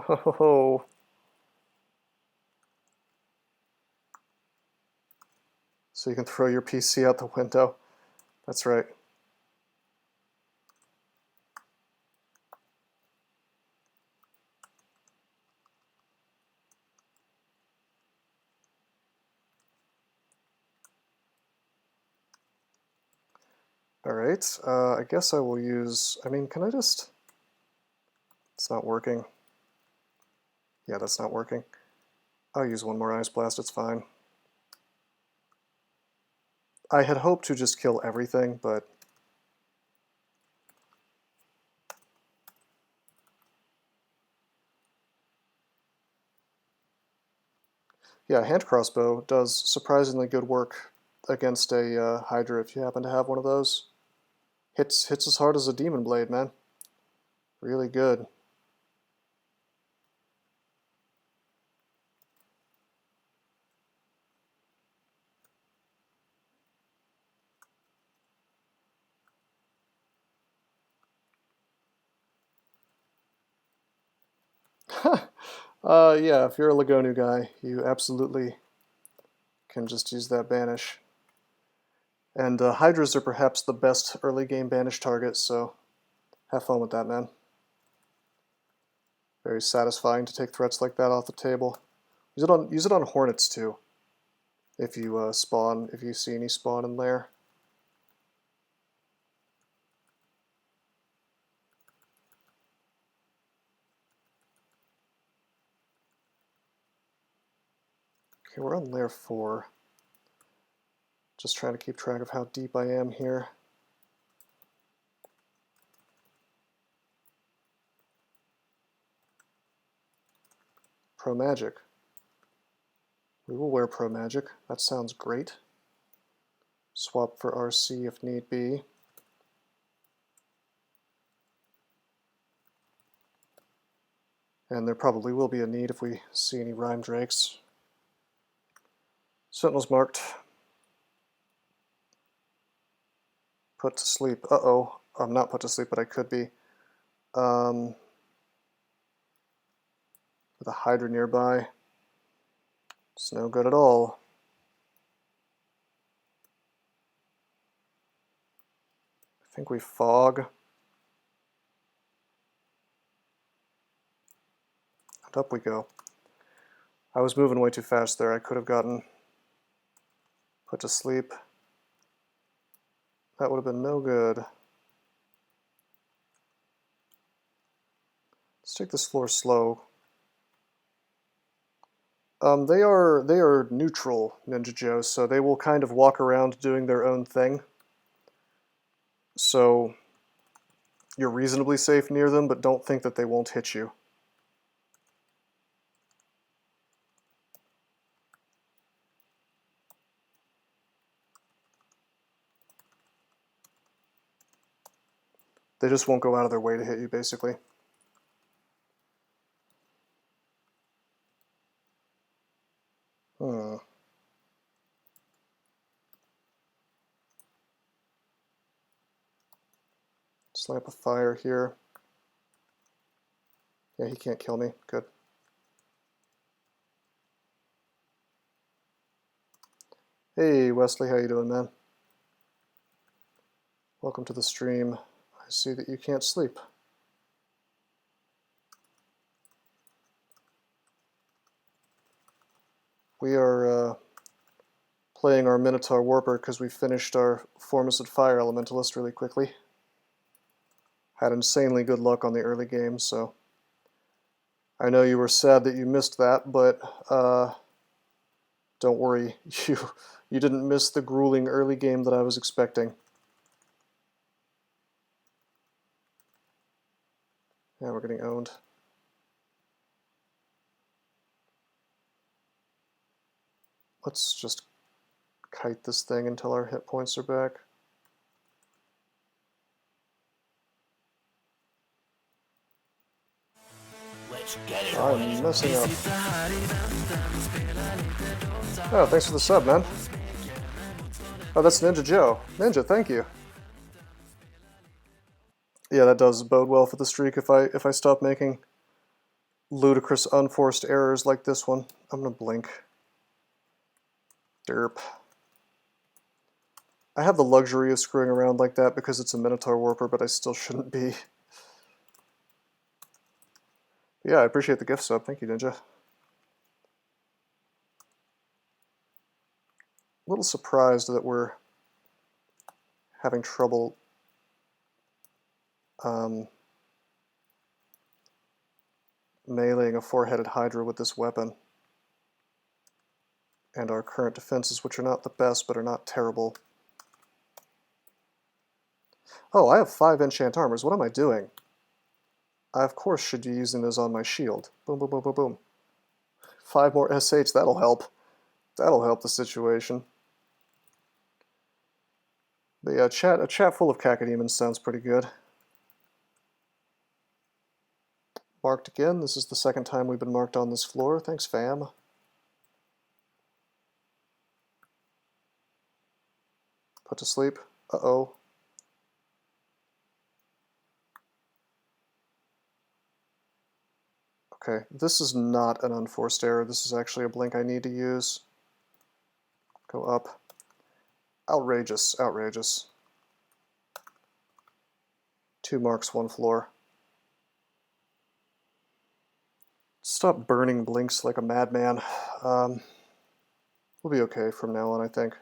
Oh. So you can throw your PC out the window. That's right. Alright, I guess I will use... I mean, can I just... It's not working. Yeah, that's not working. I'll use one more Ice Blast, it's fine. I had hoped to just kill everything, but... Yeah, hand crossbow does surprisingly good work against a Hydra if you happen to have one of those. Hits as hard as a Demon Blade, man. Really good. Yeah, if you're a Lagonu guy, you absolutely can just use that banish. And Hydras are perhaps the best early game banish target, so have fun with that, man. Very satisfying to take threats like that off the table. Use it on Hornets too. If you if you see any spawn in there. Okay, we're on layer 4. Just trying to keep track of how deep I am here. Pro Magic. We will wear Pro Magic. That sounds great. Swap for RC if need be. And there probably will be a need if we see any Rhyme Drakes. Sentinels marked. Put to sleep. Uh-oh. I'm not put to sleep, but I could be. With a Hydra nearby. It's no good at all. I think we fog. And up we go. I was moving way too fast there. I could have gotten put to sleep. That would have been no good. Let's take this floor slow. They are neutral, Ninja Joe, so they will kind of walk around doing their own thing. So you're reasonably safe near them, but don't think that they won't hit you. They just won't go out of their way to hit you, basically. Slap a fire here. Yeah, he can't kill me. Good. Hey, Wesley, how you doing, man? Welcome to the stream. I see that you can't sleep. We are playing our Minotaur Warper because we finished our Formicid Fire Elementalist really quickly. Had insanely good luck on the early game, so I know you were sad that you missed that, but don't worry, you didn't miss the grueling early game that I was expecting. Yeah, we're getting owned. Let's just kite this thing until our hit points are back. I'm messing up. Oh, thanks for the sub, man. Oh, that's Ninja Joe. Ninja, thank you. Yeah, that does bode well for the streak if I stop making ludicrous unforced errors like this one. I'm gonna blink. Derp. I have the luxury of screwing around like that because it's a Minotaur Warper, but I still shouldn't be. Yeah, I appreciate the gift sub. Thank you, Ninja. A little surprised that we're having trouble meleeing a four-headed Hydra with this weapon. And our current defenses, which are not the best, but are not terrible. Oh, I have 5 enchant armors. What am I doing? I, of course, should be using those on my shield. Boom, boom, boom, boom, boom. 5 more SH, that'll help. That'll help the situation. But yeah, a chat full of cacodemons sounds pretty good. Marked again. This is the second time we've been marked on this floor. Thanks, fam. Put to sleep. Uh-oh. Okay, this is not an unforced error. This is actually a blink I need to use. Go up. Outrageous, outrageous. 2 marks, 1 floor. Stop burning blinks like a madman. We'll be okay from now on, I think.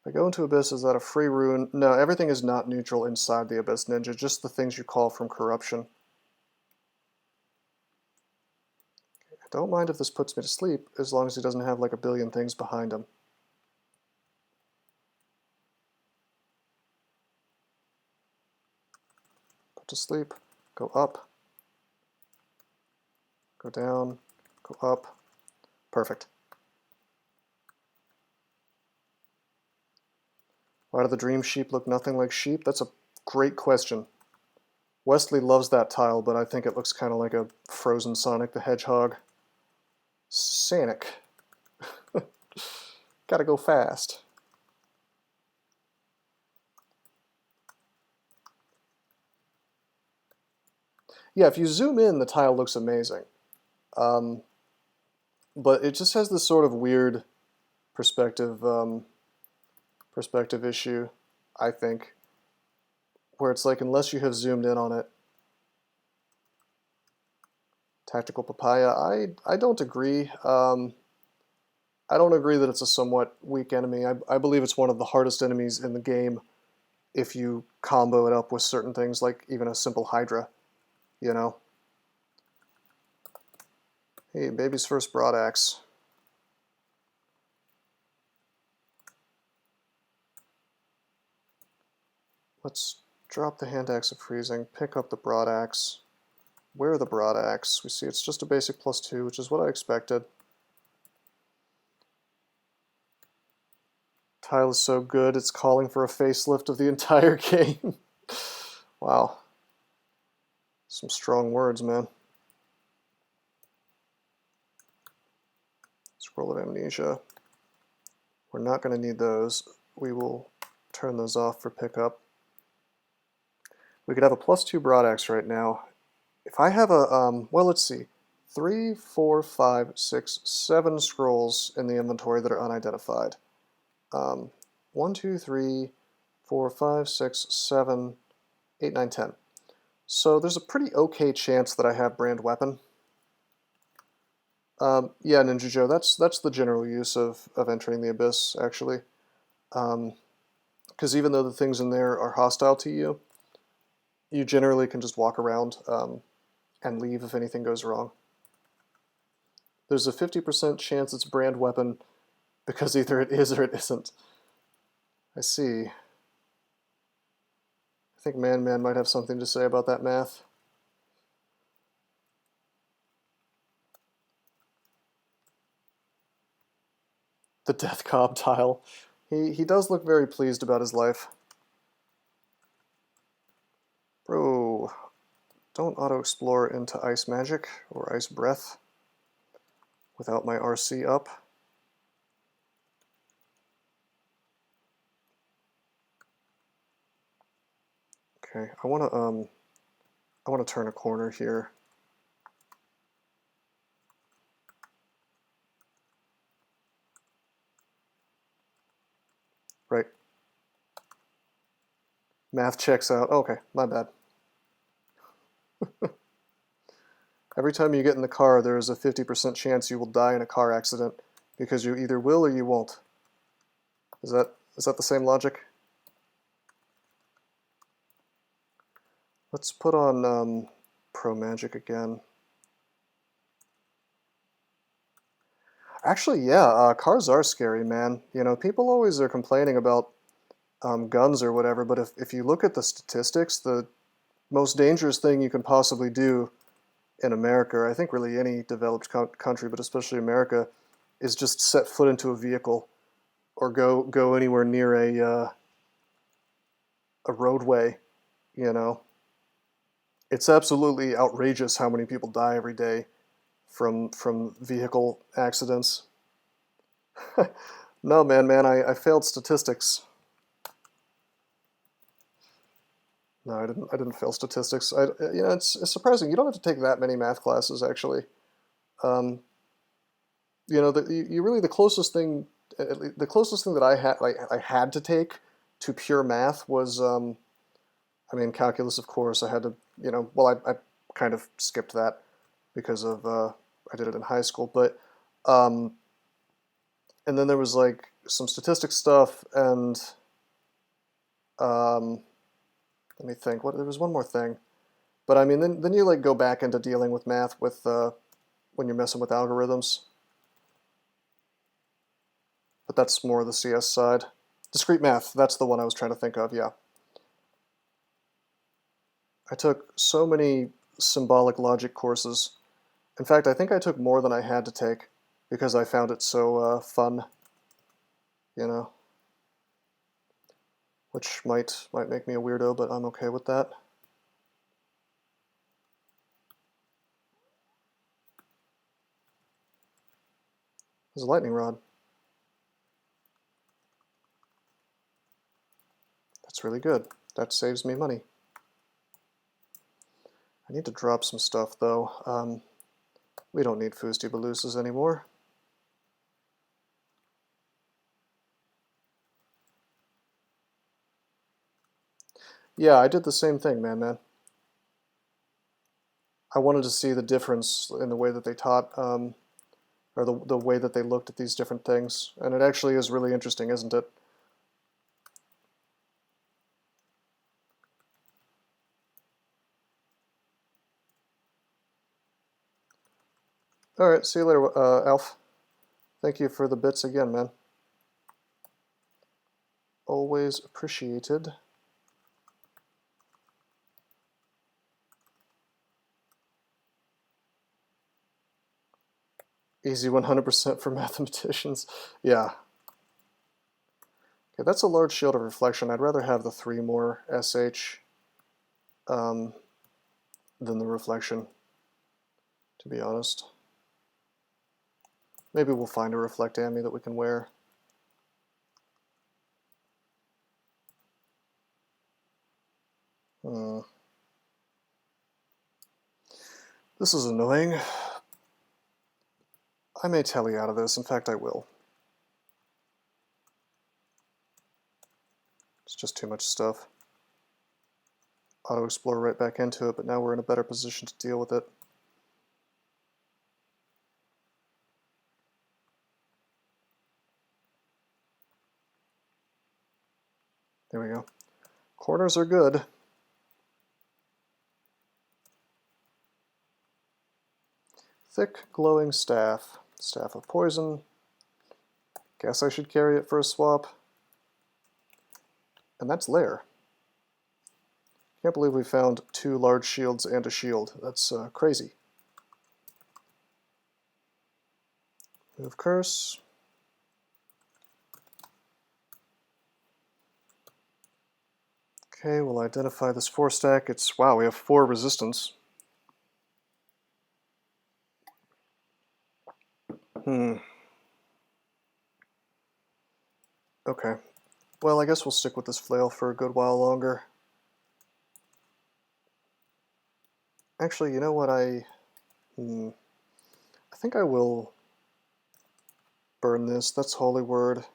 If I go into Abyss, is that a free rune? No, everything is not neutral inside the Abyss, Ninja, just the things you call from corruption. I don't mind if this puts me to sleep, as long as he doesn't have like a billion things behind him. Put to sleep, go up, go down, go up. Perfect. Why do the dream sheep look nothing like sheep? That's a great question. Wesley loves that tile, but I think it looks kind of like a frozen Sonic the Hedgehog. Sonic. Gotta go fast. Yeah, if you zoom in, the tile looks amazing. But it just has this sort of weird perspective issue, I think, where it's like, unless you have zoomed in on it. Tactical Papaya, I don't agree. I don't agree that it's a somewhat weak enemy. I believe it's one of the hardest enemies in the game if you combo it up with certain things, like even a simple Hydra, you know? Hey, baby's first broadaxe. Let's drop the hand axe of freezing, pick up the broadaxe, wear the broadaxe. We see it's just a basic +2, which is what I expected. Tile is so good, it's calling for a facelift of the entire game. Wow. Some strong words, man. Scroll of Amnesia. We're not going to need those. We will turn those off for pickup. We could have a +2 broadaxe right now. If I have a, well, let's see. 3, 4, 5, 6, 7 scrolls in the inventory that are unidentified. 1, 2, 3, 4, 5, 6, 7, 8, 9, 10. So there's a pretty okay chance that I have brand weapon. Yeah, Ninja Joe, that's the general use of entering the Abyss, actually. Because even though the things in there are hostile to you, you generally can just walk around and leave if anything goes wrong. There's a 50% chance it's brand weapon because either it is or it isn't. I see. I think Man might have something to say about that math. The Death Cobb tile. He does look very pleased about his life. Bro, don't auto-explore into Ice Magic or Ice Breath without my RC up. Okay, I want to turn a corner here. Right. Math checks out. Oh, okay, my bad. Every time you get in the car, there is a 50% chance you will die in a car accident because you either will or you won't. Is that the same logic? Let's put on Pro Magic again. Actually, yeah, cars are scary, man. You know, people always are complaining about guns or whatever, but if you look at the statistics, the most dangerous thing you can possibly do in America, or I think really any developed country, but especially America, is just set foot into a vehicle or go anywhere near a roadway, you know. It's absolutely outrageous how many people die every day from vehicle accidents. No, man, I failed statistics. No, I didn't fail statistics. You know, it's surprising. You don't have to take that many math classes, actually. You know, the closest thing that I had to take to pure math was, I mean, calculus, of course. I had to, you know, well, I kind of skipped that because of I did it in high school, but and then there was like some statistics stuff and let me think. There was one more thing, but I mean, then you like go back into dealing with math with when you're messing with algorithms. But that's more the CS side. Discrete math, that's the one I was trying to think of. Yeah. I took so many symbolic logic courses. In fact, I think I took more than I had to take because I found it so fun. You know. Which might make me a weirdo, but I'm okay with that. There's a lightning rod. That's really good. That saves me money. I need to drop some stuff, though. We don't need Foostibalooses anymore. Yeah, I did the same thing, man. I wanted to see the difference in the way that they taught, or the way that they looked at these different things. And it actually is really interesting, isn't it? All right, see you later, Alf. Thank you for the bits again, man. Always appreciated. Easy 100% for mathematicians. Yeah. Okay, that's a large shield of reflection. I'd rather have the 3 more SH than the reflection, to be honest. Maybe we'll find a reflect ammy that we can wear. This is annoying. I may tally out of this. In fact, I will. It's just too much stuff. Auto-explore right back into it, but now we're in a better position to deal with it. There we go. Corners are good. Thick glowing staff. Staff of poison. Guess I should carry it for a swap. And that's lair. Can't believe we found 2 large shields and a shield. That's crazy. Move curse. Okay, we'll identify this 4-stack. It's, wow, we have 4 resistance. Okay. Well, I guess we'll stick with this flail for a good while longer. Actually, you know what, I think I will burn this. That's holy word.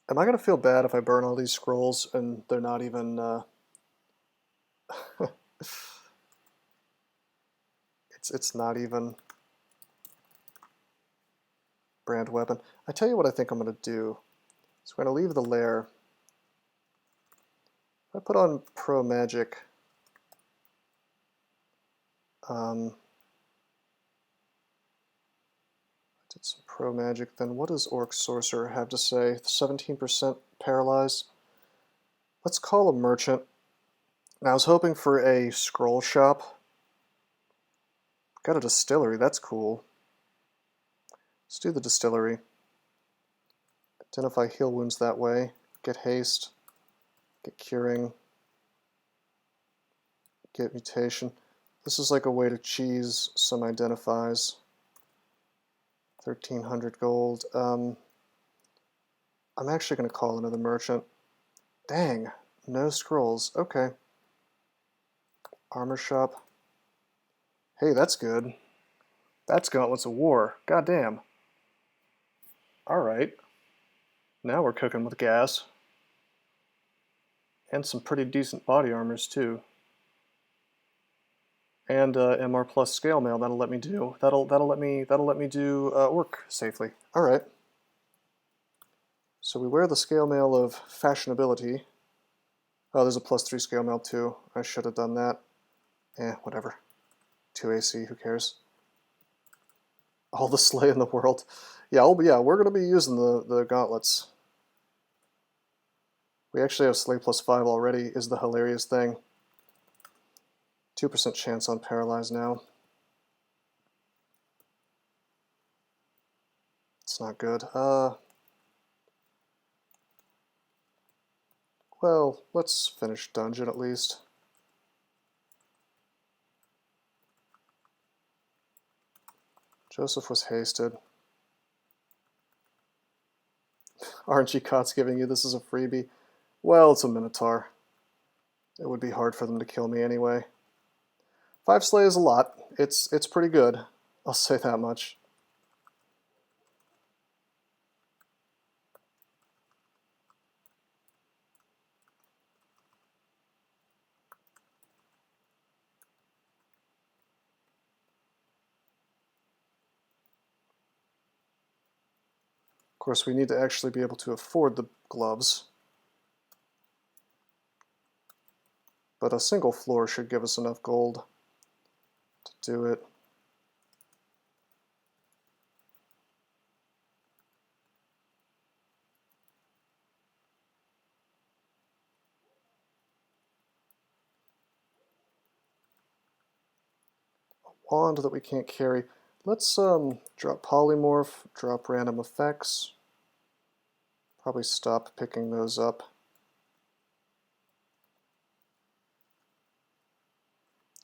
Am I going to feel bad if I burn all these scrolls and they're not even... it's not even brand weapon. I tell you what I think I'm going to do. So I'm going to leave the lair. If I put on Pro Magic, did some Pro Magic, then what does Orc Sorcerer have to say? 17% paralyze. Let's call a merchant. Now I was hoping for a scroll shop. Got a distillery, that's cool. Let's do the distillery. Identify heal wounds that way. Get haste. Get curing. Get mutation. This is like a way to cheese some identifies. 1300 gold. I'm actually going to call another merchant. Dang, no scrolls. Okay. Armor shop. Hey, that's good. That's Gauntlets of War. Goddamn. Alright. Now we're cooking with gas. And some pretty decent body armors too. And MR plus scale mail. That'll let me do. That'll let me do work safely. All right. So we wear the scale mail of fashionability. Oh, there's a +3 scale mail too. I should have done that. Whatever. 2 AC. Who cares? All the slay in the world. Yeah, we're gonna be using the gauntlets. We actually have slay +5 already. Is the hilarious thing. 2% chance on paralyze now. It's not good. Well, let's finish dungeon at least. Joseph was hasted. RNG Cot's giving you this as a freebie. Well, it's a Minotaur. It would be hard for them to kill me anyway. 5 slay is a lot. It's pretty good. I'll say that much. Of course, we need to actually be able to afford the gloves. But a single floor should give us enough gold to do it. A wand that we can't carry. Let's drop polymorph, drop random effects. Probably stop picking those up.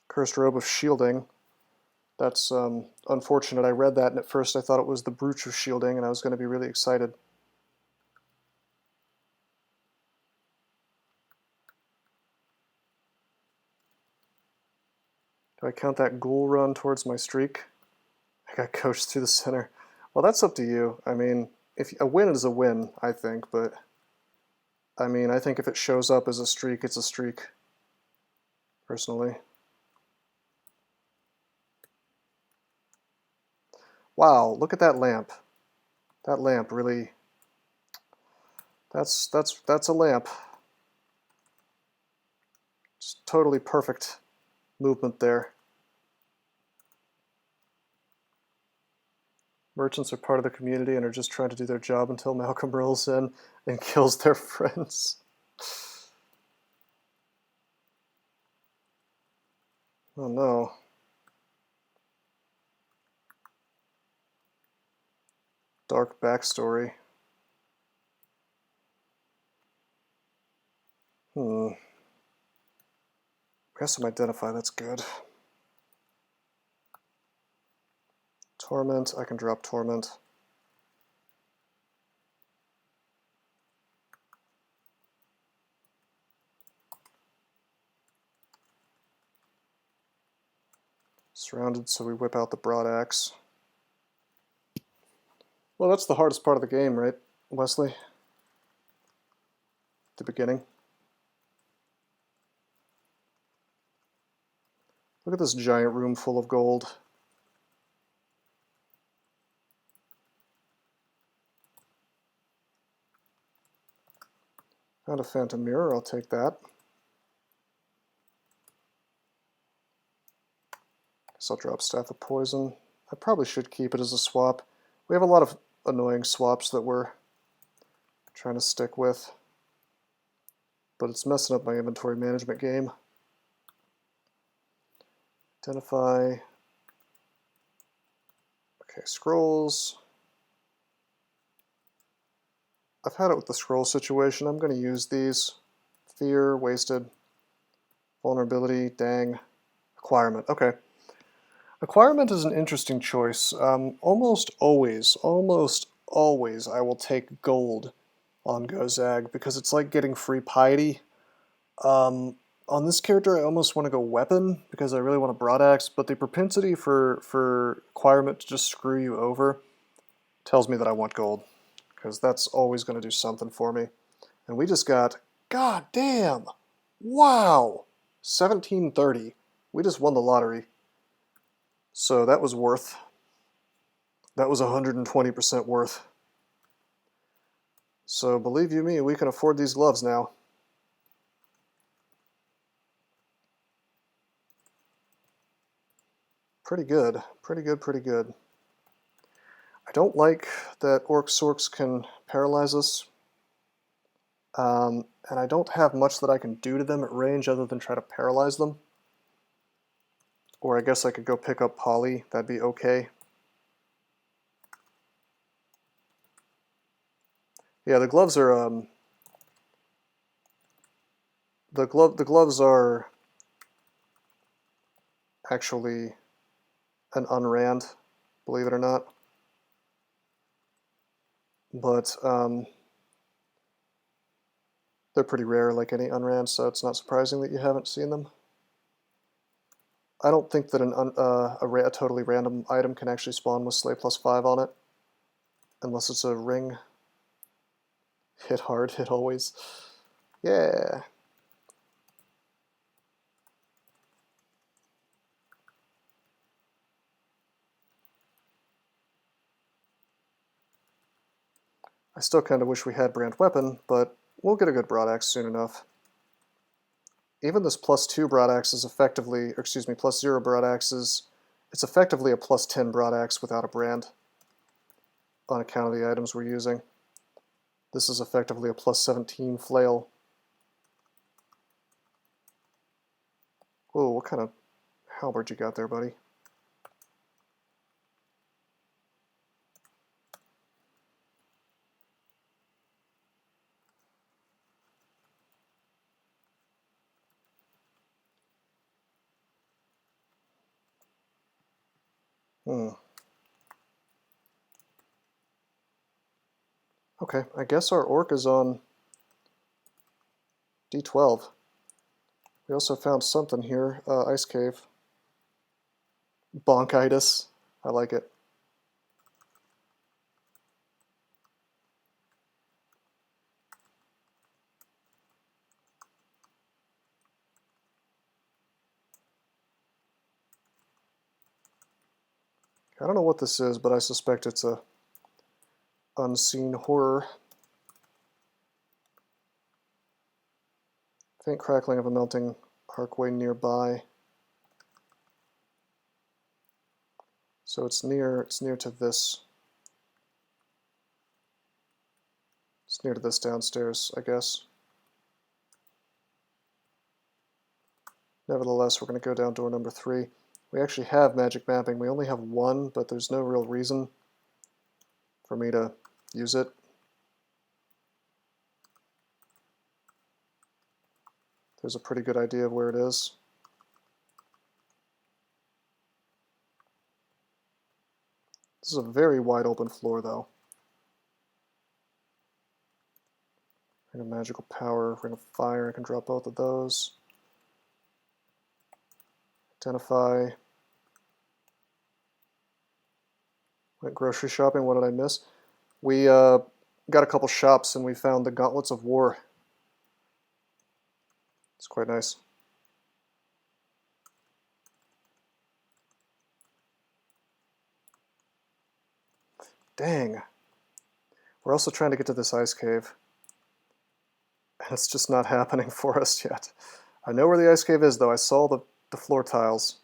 Cursed Robe of Shielding. That's unfortunate. I read that and at first I thought it was the Brooch of Shielding and I was going to be really excited. Do I count that ghoul run towards my streak? I got coached through the center. Well, that's up to you. I mean, if a win is a win, I think, but I mean, I think if it shows up as a streak, it's a streak, personally. Wow, look at that lamp. That lamp really, that's a lamp. Just totally perfect movement there. Merchants are part of the community and are just trying to do their job until Malcolm rolls in and kills their friends. Oh no. Dark backstory. We have some identify, that's good. Torment, I can drop Torment. Surrounded, so we whip out the broadaxe. Well, that's the hardest part of the game, right, Wesley? The beginning. Look at this giant room full of gold. Found a phantom mirror, I'll take that. Guess I'll drop Staff of Poison. I probably should keep it as a swap. We have a lot of annoying swaps that we're trying to stick with, but it's messing up my inventory management game. Identify. Okay, scrolls. I've had it with the scroll situation. I'm going to use these. Fear, wasted. Vulnerability, dang. Acquirement, okay. Acquirement is an interesting choice. Almost always I will take gold on Gozag because it's like getting free piety. On this character I almost want to go weapon because I really want a broadaxe, but the propensity for acquirement to just screw you over tells me that I want gold, because that's always going to do something for me. And we just got, god damn, wow, 1730. We just won the lottery. So that was worth. That was 120% worth. So believe you me, we can afford these gloves now. Pretty good, pretty good, pretty good. I don't like that Orc-Sorcs can paralyze us. And I don't have much that I can do to them at range other than try to paralyze them. Or I guess I could go pick up Poly, that'd be okay. Yeah, the gloves are the gloves are actually an unrand, believe it or not. But they're pretty rare, like any unrand, so it's not surprising that you haven't seen them. I don't think that a totally random item can actually spawn with Slay +5 on it, unless it's a ring. Hit hard, hit always. Yeah. I still kind of wish we had Brand Weapon, but we'll get a good broadaxe soon enough. Even this +2 broadaxe is effectively, or excuse me, +0 broadaxe it's effectively a +10 broadaxe without a brand on account of the items we're using. This is effectively a +17 flail. Whoa, what kind of halberd you got there, buddy? Okay, I guess our orc is on D12. We also found something here, Ice Cave. Bonkitis, I like it. I don't know what this is, but I suspect it's a unseen horror. Faint crackling of a melting archway nearby. So it's near to this It's near to this downstairs, I guess. Nevertheless, we're going to go down door number 3. We actually have magic mapping. We only have one, but there's no real reason for me to use it. There's a pretty good idea of where it is. This is a very wide open floor, though. We're going to magical power, we're going to fire, I can drop both of those. Identify. Went grocery shopping, what did I miss? We got a couple shops and we found the Gauntlets of War. It's quite nice. Dang. We're also trying to get to this ice cave. And it's just not happening for us yet. I know where the ice cave is, though. I saw the floor tiles.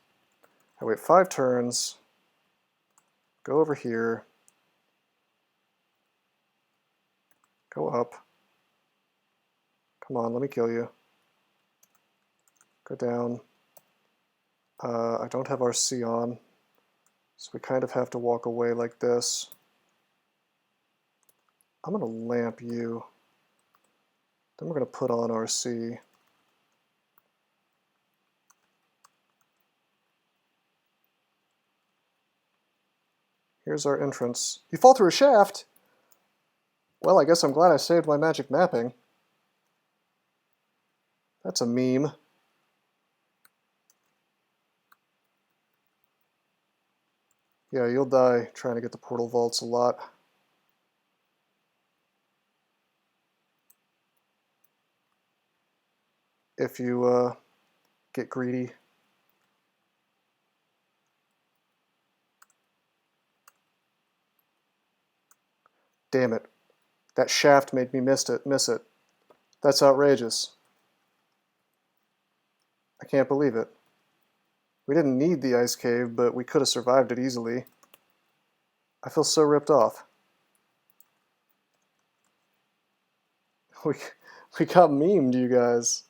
I wait 5 turns. Go over here. Go up. Come on, let me kill you. Go down. I don't have RC on, so we kind of have to walk away like this. I'm going to lamp you. Then we're going to put on RC. Here's our entrance. You fall through a shaft? Well, I guess I'm glad I saved my magic mapping. That's a meme. Yeah, you'll die trying to get the portal vaults a lot. If you get greedy. Damn it. That shaft made me miss it. That's outrageous. I can't believe it. We didn't need the ice cave, but we could have survived it easily. I feel so ripped off. We got memed, you guys.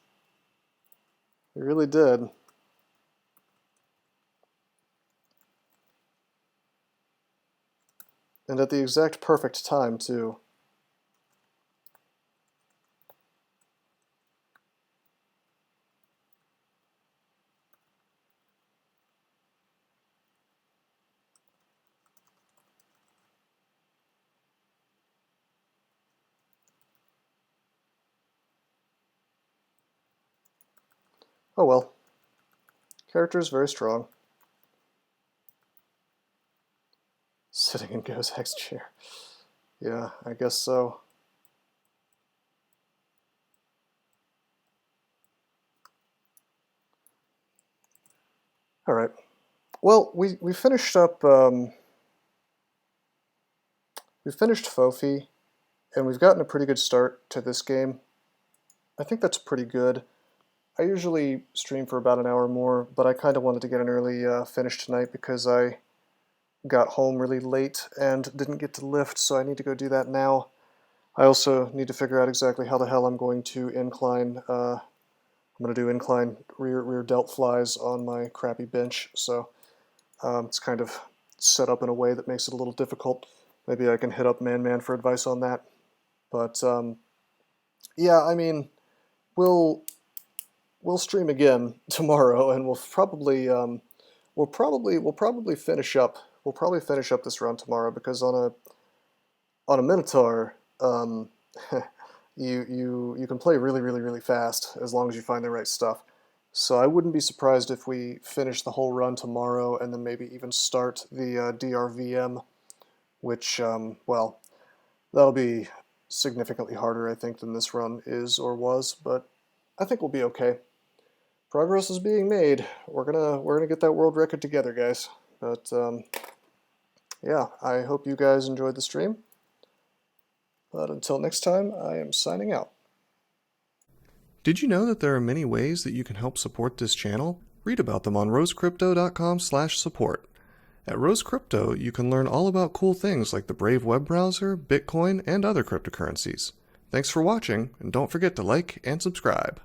We really did. And at the exact perfect time, too. Oh well. Character is very strong. Sitting in Gozag's chair. Yeah, I guess so. All right. Well, we finished up. We finished FoSk, and we've gotten a pretty good start to this game. I think that's pretty good. I usually stream for about an hour more, but I kind of wanted to get an early finish tonight because I got home really late and didn't get to lift, so I need to go do that now. I also need to figure out exactly how the hell I'm going to incline. I'm going to do incline rear delt flies on my crappy bench, so it's kind of set up in a way that makes it a little difficult. Maybe I can hit up Man for advice on that. But yeah, I mean, we'll stream again tomorrow, and we'll probably finish up. We'll probably finish up this run tomorrow because on a Minotaur, you can play really fast as long as you find the right stuff. So I wouldn't be surprised if we finish the whole run tomorrow and then maybe even start the DRVM, which well, that'll be significantly harder, I think, than this run is or was, but I think we'll be okay. Progress is being made. We're gonna get that world record together, guys. But yeah, I hope you guys enjoyed the stream. But until next time, I am signing out. Did you know that there are many ways that you can help support this channel? Read about them on rosecrypto.com/support. At Rose Crypto, you can learn all about cool things like the Brave web browser, Bitcoin, and other cryptocurrencies. Thanks for watching, and don't forget to like and subscribe.